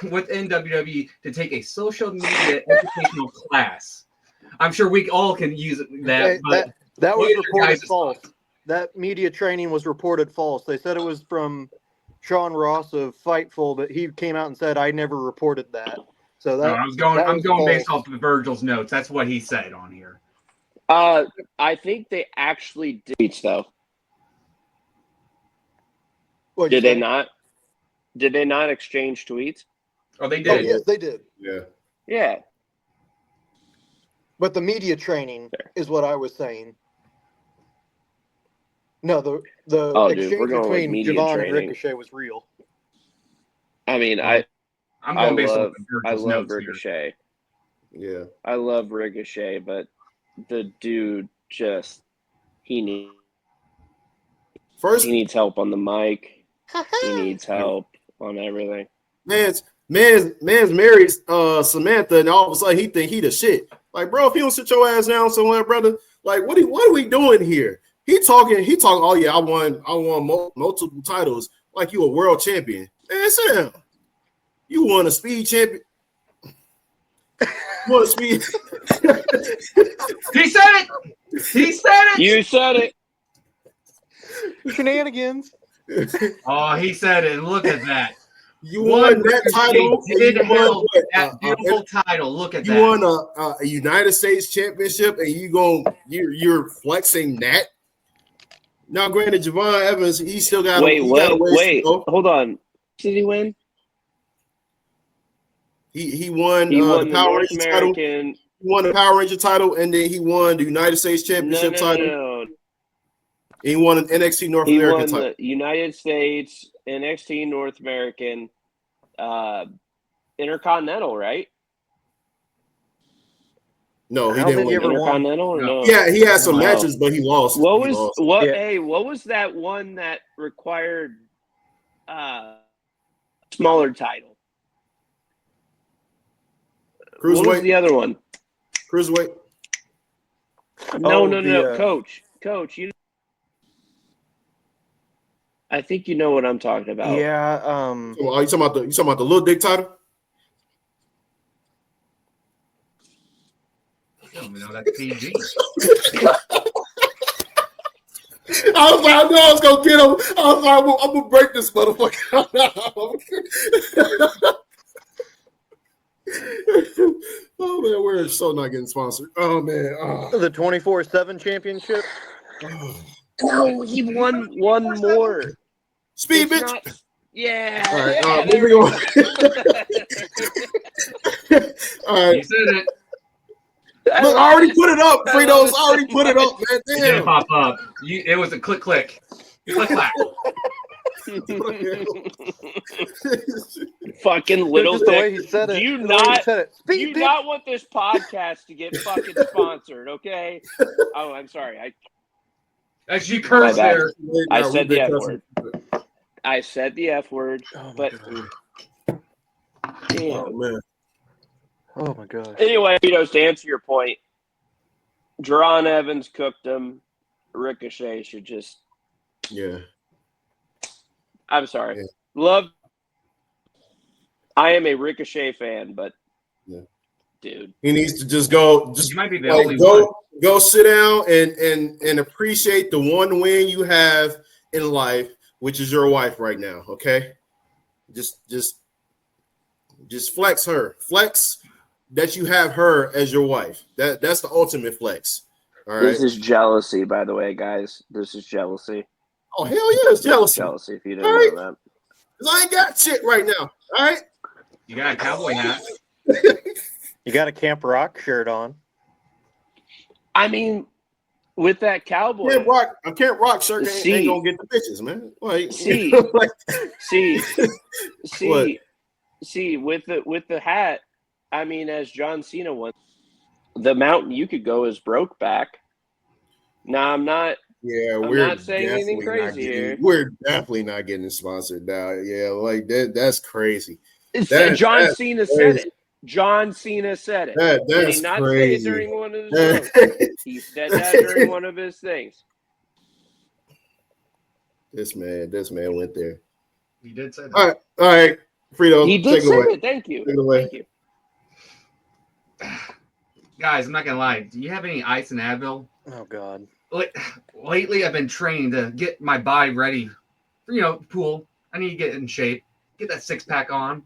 [SPEAKER 4] within WWE to take a social media educational class. I'm sure we all can use that. But
[SPEAKER 5] that was reported false. That media training was reported false. They said it was from Sean Ross of Fightful, but he came out and said, I never reported that. So that
[SPEAKER 4] I'm going based off of Virgil's notes. That's what he said on here.
[SPEAKER 3] I think they actually did, though. Did they not? Did they not exchange tweets?
[SPEAKER 4] Oh, they did.
[SPEAKER 5] Oh, yes, they did.
[SPEAKER 2] Yeah.
[SPEAKER 3] Yeah.
[SPEAKER 5] But the media training is what I was saying. No, the exchange between Javon and Ricochet was real.
[SPEAKER 3] I mean,
[SPEAKER 4] I'm going based off of
[SPEAKER 3] I
[SPEAKER 4] Virgil's
[SPEAKER 3] love
[SPEAKER 4] notes
[SPEAKER 3] Ricochet.
[SPEAKER 2] Here. Yeah.
[SPEAKER 3] I love Ricochet, but the dude he needs help on the mic. He needs help on everything.
[SPEAKER 2] Man's married Samantha, and all of a sudden he think he the shit. Like, bro, if you don't sit your ass down somewhere, brother, like what are we doing here? He talking. Oh yeah, I won multiple titles. Like you a world champion. Man, sit down. You won a speed champion. You won a speed.
[SPEAKER 4] He said it. He said it.
[SPEAKER 3] You said it.
[SPEAKER 5] Shenanigans.
[SPEAKER 4] Oh, he said it. Look at that.
[SPEAKER 2] You won that title.
[SPEAKER 4] That beautiful title. Look at that.
[SPEAKER 2] You won a United States championship, and you're flexing that. Now, granted, Javon Evans, he still got.
[SPEAKER 3] Wait, hold on. Did he win?
[SPEAKER 2] He won the Power Ranger title. He won the Power Ranger title, and then he won the United States Championship title. No. He won an NXT North American title.
[SPEAKER 3] The United States NXT North American Intercontinental, right?
[SPEAKER 2] No, he didn't win
[SPEAKER 3] Intercontinental. Or no?
[SPEAKER 2] Yeah, he had some matches, but he lost.
[SPEAKER 3] What was that one that required smaller title?
[SPEAKER 2] Cruiserweight.
[SPEAKER 3] What was the other one?
[SPEAKER 2] Cruiserweight.
[SPEAKER 3] No. Coach, I think you know what I'm talking about.
[SPEAKER 5] Yeah.
[SPEAKER 2] Are you talking about the little dick title?
[SPEAKER 4] I don't even know that's PG.
[SPEAKER 2] I was like, I know I was gonna get him. I was like, I'm gonna break this motherfucker. Oh man, we're so not getting sponsored. Oh man,
[SPEAKER 5] The 24/7 championship.
[SPEAKER 3] No, he won one more.
[SPEAKER 2] Speed,
[SPEAKER 3] It's
[SPEAKER 2] bitch.
[SPEAKER 3] not- yeah.
[SPEAKER 2] All right,
[SPEAKER 3] yeah,
[SPEAKER 2] moving on. All right.
[SPEAKER 4] You said it.
[SPEAKER 2] Look, I already put it up, Fritos. I already put it up, man.
[SPEAKER 4] It didn't
[SPEAKER 2] Damn.
[SPEAKER 4] pop up. It was a click. Click, clack.
[SPEAKER 3] Fucking little
[SPEAKER 5] Just the way
[SPEAKER 3] dick.
[SPEAKER 5] he said it.
[SPEAKER 3] Do you
[SPEAKER 5] the way he
[SPEAKER 3] not?
[SPEAKER 5] said it.
[SPEAKER 3] Do
[SPEAKER 5] Speed,
[SPEAKER 3] you
[SPEAKER 5] bitch.
[SPEAKER 3] not want this podcast to get fucking sponsored? Okay. Oh, I'm sorry.
[SPEAKER 4] As you cursed
[SPEAKER 3] My bad.
[SPEAKER 4] there.
[SPEAKER 3] I
[SPEAKER 2] Nah,
[SPEAKER 3] said
[SPEAKER 2] we've
[SPEAKER 3] the F
[SPEAKER 2] been
[SPEAKER 3] word.
[SPEAKER 2] cussing.
[SPEAKER 3] I said the F word,
[SPEAKER 5] Oh my
[SPEAKER 3] but
[SPEAKER 5] God.
[SPEAKER 3] damn.
[SPEAKER 2] Oh man.
[SPEAKER 5] Oh my gosh.
[SPEAKER 3] Anyway, Fritos, to answer your point, Jerron Evans cooked him. Ricochet should just.
[SPEAKER 2] Yeah.
[SPEAKER 3] I'm sorry.
[SPEAKER 2] Yeah.
[SPEAKER 3] Love. I am a Ricochet fan, but
[SPEAKER 2] Yeah.
[SPEAKER 3] dude,
[SPEAKER 2] He needs to just go. Just
[SPEAKER 4] You might be the
[SPEAKER 2] like,
[SPEAKER 4] only one.
[SPEAKER 2] go sit down and appreciate the one win you have in life, which is your wife right now. Okay. Just flex her. Flex that you have her as your wife. That's the ultimate flex. All right.
[SPEAKER 3] this is jealousy, by the way, guys. This is jealousy.
[SPEAKER 2] Oh hell yeah, it's jealousy.
[SPEAKER 3] Jealousy, if you didn't
[SPEAKER 2] All right.
[SPEAKER 3] know that.
[SPEAKER 2] 'Cause I ain't got shit right now. All right.
[SPEAKER 4] You got a cowboy hat.
[SPEAKER 5] You got a Camp Rock shirt on.
[SPEAKER 3] I mean, with that cowboy,
[SPEAKER 2] A Camp Rock shirt ain't
[SPEAKER 3] See.
[SPEAKER 2] gonna get the bitches, man. Like,
[SPEAKER 3] See.
[SPEAKER 2] like,
[SPEAKER 3] see, with the hat, I mean, as John Cena once, the mountain you could go is Brokeback. Now, I'm not
[SPEAKER 2] we're
[SPEAKER 3] not saying anything
[SPEAKER 2] definitely not
[SPEAKER 3] crazy
[SPEAKER 2] getting-
[SPEAKER 3] here.
[SPEAKER 2] We're definitely not getting sponsored now. Yeah, like that's crazy.
[SPEAKER 3] John
[SPEAKER 2] that's
[SPEAKER 3] Cena said
[SPEAKER 2] crazy.
[SPEAKER 3] it. John Cena said it. Did
[SPEAKER 2] That's
[SPEAKER 3] he not
[SPEAKER 2] crazy.
[SPEAKER 3] say it during one of his shows? He said that during one of his things.
[SPEAKER 2] This man went there.
[SPEAKER 4] You did say that.
[SPEAKER 2] All right, Frito,
[SPEAKER 3] He did
[SPEAKER 2] take it
[SPEAKER 3] say
[SPEAKER 2] away.
[SPEAKER 3] it. Thank you.
[SPEAKER 2] Take it away.
[SPEAKER 3] Thank you.
[SPEAKER 4] Guys, I'm not gonna lie. Do you have any ice and Advil?
[SPEAKER 5] Oh God.
[SPEAKER 4] Lately, I've been training to get my body ready for, pool. I need to get in shape, get that 6-pack on.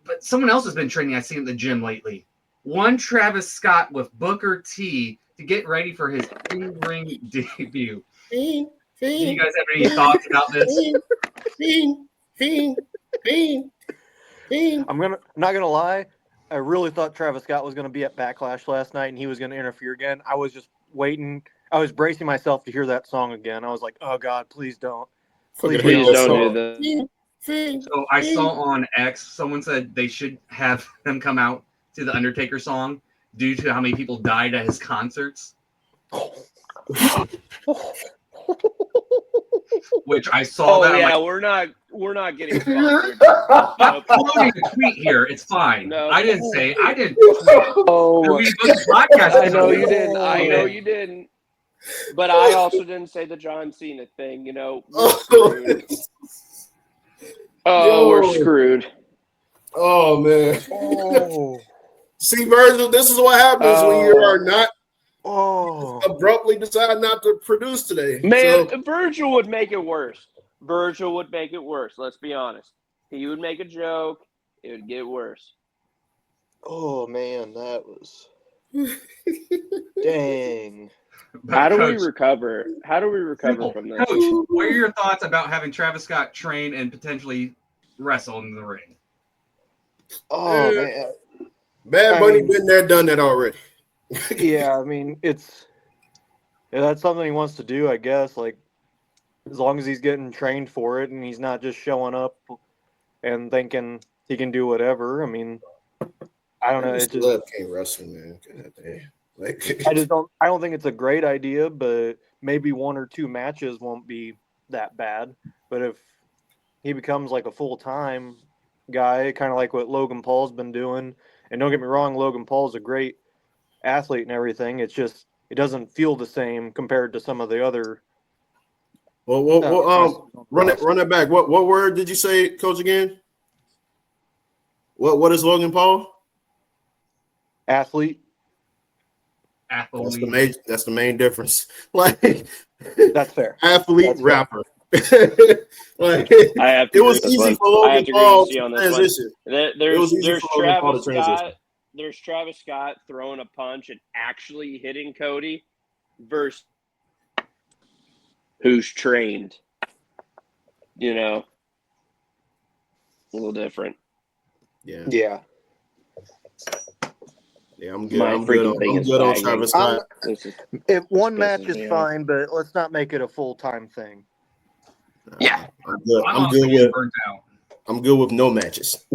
[SPEAKER 4] But someone else has been training. I've seen at the gym lately. One Travis Scott with Booker T to get ready for his in-ring debut. Do you guys have any thoughts about this?
[SPEAKER 5] I'm not gonna lie. I really thought Travis Scott was gonna be at Backlash last night and he was gonna interfere again. I was just waiting. I was bracing myself to hear that song again. I was like, oh God, please don't.
[SPEAKER 2] Please
[SPEAKER 3] don't do that.
[SPEAKER 4] So I saw on X, someone said they should have him come out to the Undertaker song due to how many people died at his concerts. Which I saw that.
[SPEAKER 3] Yeah,
[SPEAKER 4] I'm
[SPEAKER 3] we're not getting sponsored.
[SPEAKER 4] I'm quoting a tweet here. It's fine.
[SPEAKER 3] No.
[SPEAKER 4] I didn't tweet.
[SPEAKER 3] Oh,
[SPEAKER 4] The WeBook podcast.
[SPEAKER 3] I know you didn't. I know you didn't. But I also didn't say the John Cena thing. We're screwed. Oh, we're screwed.
[SPEAKER 2] Oh man.
[SPEAKER 5] Oh.
[SPEAKER 2] See, Virgil, this is what happens when you are not abruptly decide not to produce today.
[SPEAKER 3] Man,
[SPEAKER 2] So,
[SPEAKER 3] Virgil would make it worse. Let's be honest. He would make a joke. It would get worse.
[SPEAKER 5] Oh man, that was dang.
[SPEAKER 3] How do we
[SPEAKER 4] Coach,
[SPEAKER 3] recover?
[SPEAKER 4] simple.
[SPEAKER 3] From this?
[SPEAKER 4] Coach, what are your thoughts about having Travis Scott train and potentially wrestle in the ring?
[SPEAKER 5] Oh man.
[SPEAKER 2] Bad Bunny been there, done that already.
[SPEAKER 5] Yeah, I mean that's something he wants to do, I guess. Like as long as he's getting trained for it and he's not just showing up and thinking he can do whatever. I mean, I don't know. It just
[SPEAKER 2] can't wrestle, man. God damn.
[SPEAKER 5] I don't think it's a great idea, but maybe 1 or 2 matches won't be that bad. But if he becomes like a full-time guy, kind of like what Logan Paul's been doing, and don't get me wrong, Logan Paul's a great athlete and everything. It's just it doesn't feel the same compared to some of the other.
[SPEAKER 2] Well, run it back. What word did you say, Coach, again? What is Logan Paul?
[SPEAKER 5] Athlete.
[SPEAKER 2] That's the main difference. Like
[SPEAKER 5] That's fair.
[SPEAKER 2] Athlete,
[SPEAKER 5] That's
[SPEAKER 2] rapper. Like
[SPEAKER 3] I have to
[SPEAKER 2] it was
[SPEAKER 3] agree
[SPEAKER 2] easy
[SPEAKER 3] with
[SPEAKER 2] for
[SPEAKER 3] one. I have
[SPEAKER 2] Logan
[SPEAKER 3] to
[SPEAKER 2] Paul
[SPEAKER 3] agree with you on
[SPEAKER 2] to
[SPEAKER 3] this one.
[SPEAKER 2] transition. It was easy
[SPEAKER 3] There's
[SPEAKER 2] for Logan Paul to
[SPEAKER 3] Travis
[SPEAKER 2] transition.
[SPEAKER 3] Scott. There's Travis Scott throwing a punch and actually hitting Cody versus who's trained. You know, a little different.
[SPEAKER 2] Yeah, I'm good.
[SPEAKER 3] My
[SPEAKER 2] I'm good
[SPEAKER 3] freaking thing
[SPEAKER 2] on
[SPEAKER 3] is
[SPEAKER 2] Travis
[SPEAKER 3] lagging.
[SPEAKER 2] Scott.
[SPEAKER 5] If one match
[SPEAKER 3] pisses
[SPEAKER 5] is
[SPEAKER 3] me
[SPEAKER 5] fine, but let's not make it a full-time thing.
[SPEAKER 3] Yeah.
[SPEAKER 2] I'm good.
[SPEAKER 4] I'm
[SPEAKER 2] I'm
[SPEAKER 4] honestly
[SPEAKER 2] good
[SPEAKER 4] getting
[SPEAKER 2] with.
[SPEAKER 4] burnt out.
[SPEAKER 2] I'm good with no matches.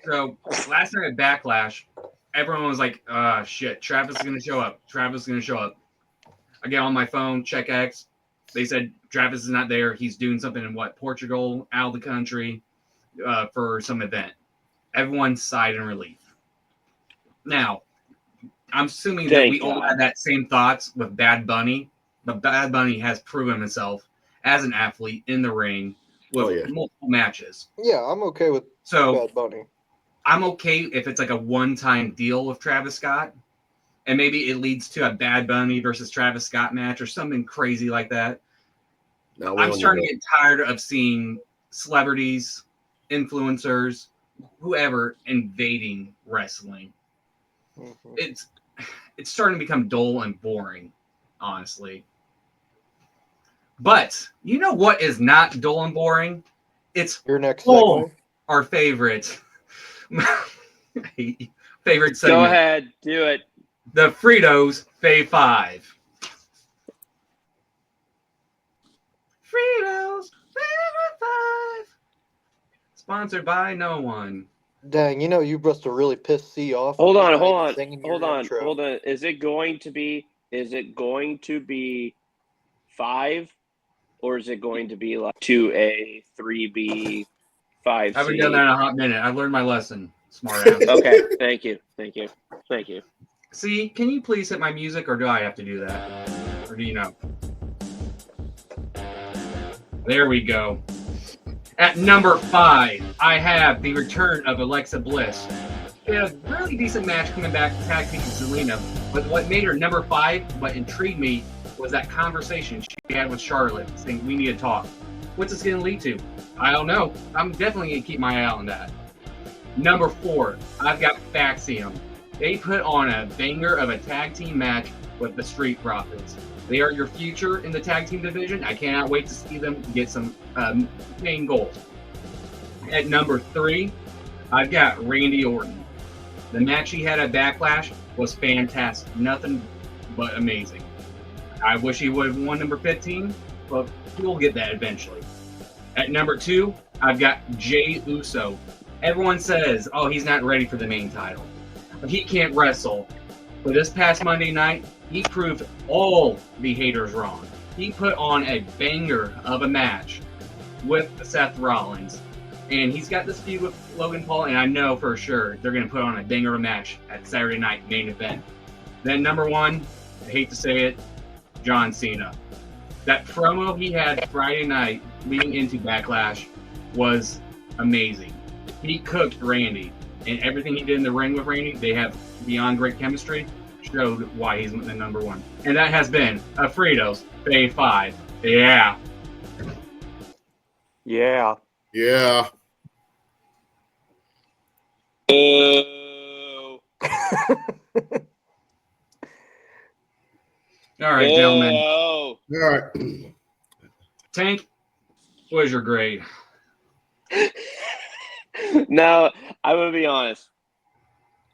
[SPEAKER 4] So last night at Backlash, everyone was like, shit, Travis is going to show up. Travis is going to show up. I get on my phone, check X. They said Travis is not there. He's doing something in Portugal, out of the country for some event. Everyone sighed in relief. Now, I'm assuming that we all had that same thoughts with Bad Bunny, but Bad Bunny has proven himself as an athlete in the ring with multiple matches.
[SPEAKER 5] Yeah, I'm okay with Bad Bunny.
[SPEAKER 4] I'm okay if it's like a one-time deal with Travis Scott, and maybe it leads to a Bad Bunny versus Travis Scott match or something crazy like that.
[SPEAKER 2] No,
[SPEAKER 4] I'm starting to get tired of seeing celebrities, influencers, whoever invading wrestling.
[SPEAKER 5] Mm-hmm.
[SPEAKER 4] It's starting to become dull and boring, honestly. But you know what is not dull and boring? It's
[SPEAKER 5] your next segue.
[SPEAKER 4] Our favorite segment.
[SPEAKER 3] Go ahead, do it.
[SPEAKER 4] The Fritos Fave 5. Fritos Fave 5. Sponsored by no one.
[SPEAKER 5] Dang, you must have really pissed C off.
[SPEAKER 3] Hold on. Is it going to be 5, or is it going to be like 2A, 3B, 5C?
[SPEAKER 4] I haven't done that in a hot minute. I learned my lesson. Smart ass.
[SPEAKER 3] Okay, thank you.
[SPEAKER 4] See, can you please hit my music, or do I have to do that? Or do you know? There we go. At number 5, I have the return of Alexa Bliss. She had a really decent match coming back to tag team with Zelina, but what made her number 5, what intrigued me, was that conversation she had with Charlotte, saying we need to talk. What's this going to lead to? I don't know. I'm definitely going to keep my eye on that. Number 4, I've got Faxium. They put on a banger of a tag team match with the Street Profits. They are your future in the tag team division. I cannot wait to see them get some main goals. At number 3, I've got Randy Orton. The match he had at Backlash was fantastic. Nothing but amazing. I wish he would have won number 15, but we'll get that eventually. At number 2, I've got Jey Uso. Everyone says, oh, he's not ready for the main title. But he can't wrestle. But this past Monday night, he proved all the haters wrong. He put on a banger of a match with Seth Rollins. And he's got this feud with Logan Paul, and I know for sure they're going to put on a banger of a match at Saturday night main event. Then number 1, I hate to say it, John Cena. That promo he had Friday night leading into Backlash was amazing. He cooked Randy, and everything he did in the ring with Randy, they have beyond great chemistry, showed why he's the number 1. And that has been a Fritos Fave 5. Yeah.
[SPEAKER 5] Yeah.
[SPEAKER 2] Yeah.
[SPEAKER 4] All right, gentlemen.
[SPEAKER 2] All right.
[SPEAKER 4] Tank, what is your grade?
[SPEAKER 3] No, I'm gonna be honest.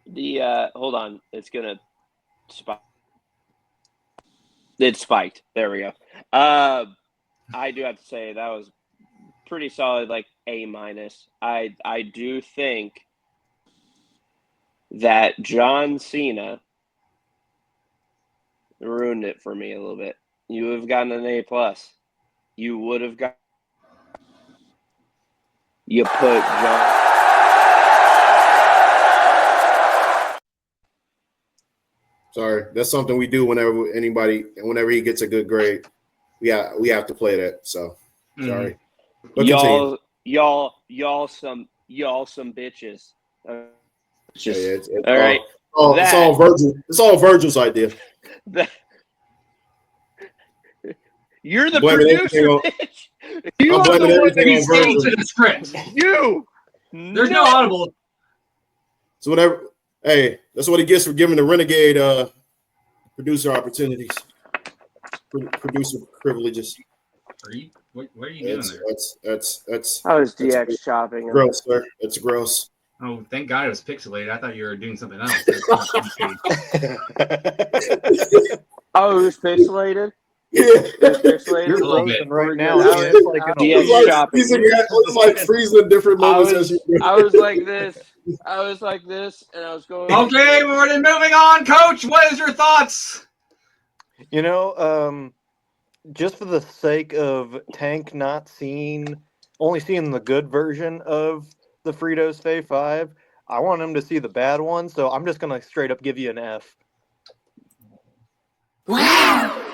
[SPEAKER 3] Hold on, it's gonna spike. It spiked. There we go. I do have to say that was pretty solid, like A-. I do think that John Cena ruined it for me a little bit. You would have gotten an A+. You would have got. You put John.
[SPEAKER 2] Sorry, that's something we do whenever he gets a good grade. We have to play that. So sorry. But
[SPEAKER 3] Y'all some bitches.
[SPEAKER 2] It's
[SPEAKER 3] all right.
[SPEAKER 2] It's all Virgil's idea.
[SPEAKER 3] You're the producer, bitch.
[SPEAKER 2] I'm blaming everything on Virgil.
[SPEAKER 4] To the script. There's no audible.
[SPEAKER 2] So that's what he gets for giving the Renegade producer opportunities. producer privileges.
[SPEAKER 4] What are you doing there?
[SPEAKER 2] That's
[SPEAKER 3] I was DX shopping.
[SPEAKER 2] gross, sir. It's gross.
[SPEAKER 4] Oh, thank God it was pixelated. I thought you were doing something else.
[SPEAKER 3] Oh, it was pixelated?
[SPEAKER 2] Yeah.
[SPEAKER 3] It was pixelated?
[SPEAKER 5] You're
[SPEAKER 4] A little
[SPEAKER 5] frozen
[SPEAKER 4] bit.
[SPEAKER 5] right
[SPEAKER 3] We're
[SPEAKER 5] now.
[SPEAKER 3] good.
[SPEAKER 5] It's like in a
[SPEAKER 3] DX
[SPEAKER 2] It's like
[SPEAKER 3] shopping.
[SPEAKER 2] freezing at different moments as you
[SPEAKER 3] I was like this. I was like this, and I was going.
[SPEAKER 4] Okay, we're moving on. Coach, what is your thoughts?
[SPEAKER 5] You know, just for the sake of Tank not only seeing the good version of the Fritos Fave 5, I want him to see the bad one, so I'm just going to straight up give you an F.
[SPEAKER 3] Wow.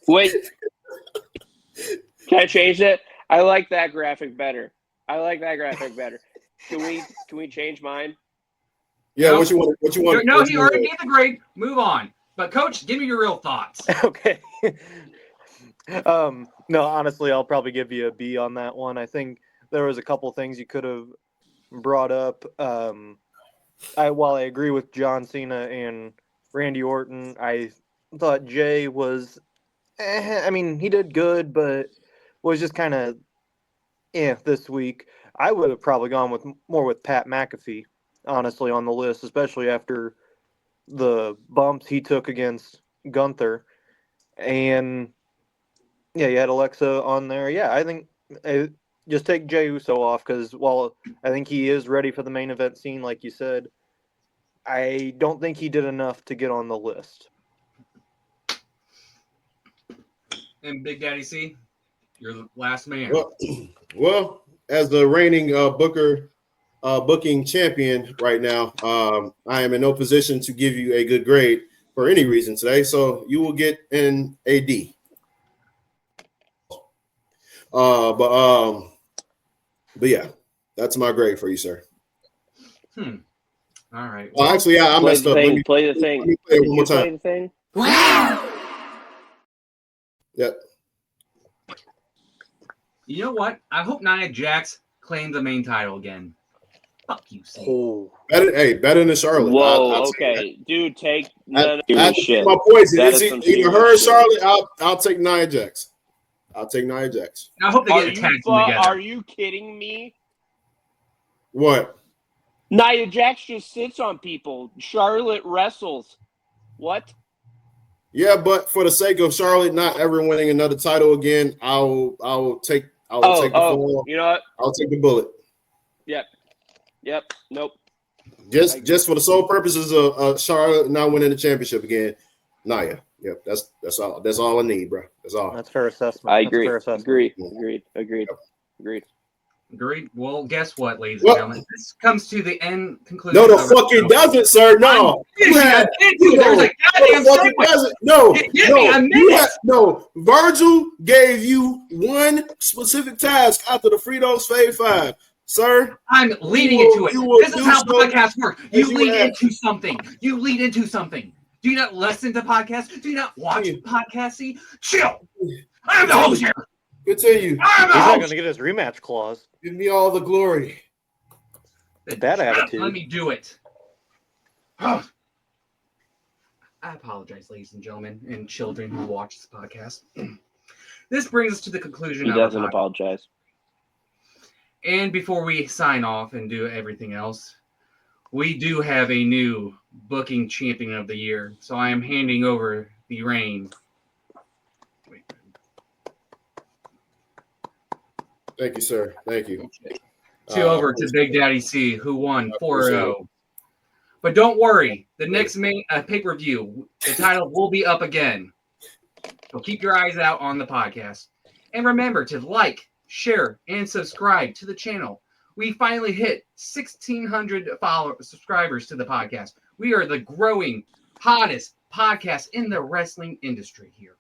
[SPEAKER 3] Wait. Can I change it? I like that graphic better. Can we change mine?
[SPEAKER 2] Yeah,
[SPEAKER 4] No.
[SPEAKER 2] what you want?
[SPEAKER 4] No,
[SPEAKER 2] what
[SPEAKER 4] he
[SPEAKER 2] you
[SPEAKER 4] already
[SPEAKER 2] want?
[SPEAKER 4] gave the grade. Move on. But Coach, give me your real thoughts.
[SPEAKER 5] Okay. No, honestly, I'll probably give you a B on that one. I think there was a couple things you could have brought up. While I agree with John Cena and Randy Orton, I thought Jay was, I mean, he did good, but was just kind of, this week. I would have probably gone more with Pat McAfee, honestly, on the list, especially after the bumps he took against Gunther. And yeah, you had Alexa on there. Yeah, I think just take Jey Uso off because while I think he is ready for the main event scene, like you said, I don't think he did enough to get on the list.
[SPEAKER 4] And Big Daddy C, you're the last man.
[SPEAKER 2] Well, as the reigning booking champion right now, I am in no position to give you a good grade for any reason today, so you will get an AD. But yeah, that's my grade for you, sir.
[SPEAKER 4] All right.
[SPEAKER 2] Well, actually, yeah, I messed up.
[SPEAKER 3] Play
[SPEAKER 2] Let me
[SPEAKER 3] the thing.
[SPEAKER 2] play it one more
[SPEAKER 3] Play
[SPEAKER 2] time.
[SPEAKER 3] the thing.
[SPEAKER 2] Yep.
[SPEAKER 4] You know what? I hope Nia Jax claims the main title again. Fuck you, C.
[SPEAKER 5] Oh,
[SPEAKER 2] Better than Charlotte.
[SPEAKER 3] Whoa.
[SPEAKER 2] I'll take
[SPEAKER 3] Okay, dude, take
[SPEAKER 2] that.
[SPEAKER 3] no shit.
[SPEAKER 2] My points.
[SPEAKER 3] That
[SPEAKER 2] It's
[SPEAKER 3] is some
[SPEAKER 2] either
[SPEAKER 3] serious
[SPEAKER 2] her or
[SPEAKER 3] shit.
[SPEAKER 2] Charlotte. I'll take Nia Jax. I'll take Nia Jax.
[SPEAKER 4] I hope they
[SPEAKER 3] Are
[SPEAKER 4] get a
[SPEAKER 3] you
[SPEAKER 4] tag team together.
[SPEAKER 3] are you kidding me?
[SPEAKER 2] What?
[SPEAKER 3] Nia Jax just sits on people. Charlotte wrestles. What?
[SPEAKER 2] Yeah, but for the sake of Charlotte not ever winning another title again, I will take the fall.
[SPEAKER 3] You know what?
[SPEAKER 2] I'll take the bullet.
[SPEAKER 3] Yep. Nope.
[SPEAKER 2] Just for the sole purposes of Charlotte not winning the championship again. Nia. Yep, that's all. That's all I need, bro. That's all.
[SPEAKER 5] that's fair assessment.
[SPEAKER 3] I
[SPEAKER 5] That's a
[SPEAKER 3] agree.
[SPEAKER 5] fair assessment.
[SPEAKER 3] Agreed.
[SPEAKER 4] Agreed. Well, guess what, ladies and gentlemen? This comes to the end conclusion.
[SPEAKER 2] No, the
[SPEAKER 4] of our
[SPEAKER 2] fuck it
[SPEAKER 4] show.
[SPEAKER 2] doesn't, sir. No.
[SPEAKER 4] There's a goddamn
[SPEAKER 2] fucking
[SPEAKER 4] segue.
[SPEAKER 2] doesn't. No.
[SPEAKER 4] Give me a minute.
[SPEAKER 2] No. Virgil gave you one specific task after the Fritos Fave 5. Sir,
[SPEAKER 4] I'm leading into it. This is how
[SPEAKER 2] so
[SPEAKER 4] podcasts work. You
[SPEAKER 2] you
[SPEAKER 4] lead
[SPEAKER 2] ask.
[SPEAKER 4] into something. Do you not listen to podcasts? Do you not watch podcasts? See? Chill. I'm the host here.
[SPEAKER 2] Continue.
[SPEAKER 4] I'm the
[SPEAKER 5] He's not going
[SPEAKER 4] host.
[SPEAKER 5] to get his rematch clause.
[SPEAKER 2] Give me all the glory.
[SPEAKER 5] That attitude.
[SPEAKER 4] Let me do it. I apologize, ladies and gentlemen, and children who watch this podcast. This brings us to the conclusion
[SPEAKER 3] He
[SPEAKER 4] of our
[SPEAKER 3] doesn't
[SPEAKER 4] podcast.
[SPEAKER 3] apologize.
[SPEAKER 4] And before we sign off and do everything else, we do have a new booking champion of the year. So I am handing over the reign.
[SPEAKER 2] Thank you, sir. Thank you.
[SPEAKER 4] Over to Big Daddy C, who won 4-0. But don't worry, the next main pay-per-view, the title will be up again. So keep your eyes out on the podcast. And remember to like, share, and subscribe to the channel. We finally hit 1,600 subscribers to the podcast. We are the growing, hottest podcast in the wrestling industry here.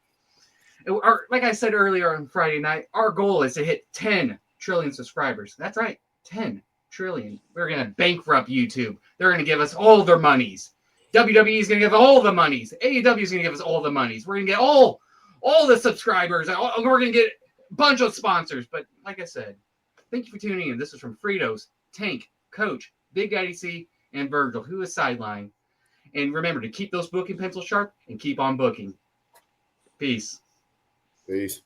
[SPEAKER 4] Like I said earlier on Friday night, our goal is to hit 10 trillion subscribers. That's right, 10 trillion. We're going to bankrupt YouTube. They're going to give us all their monies. WWE is going to give all the monies. AEW is going to give us all the monies. We're going to get all the subscribers. We're going to get a bunch of sponsors. But like I said, thank you for tuning in. This is from Fritos, Tank, Coach, Big Daddy C, and Virgil, who is sidelined. And remember to keep those booking pencils sharp and keep on booking. Peace.
[SPEAKER 2] Peace.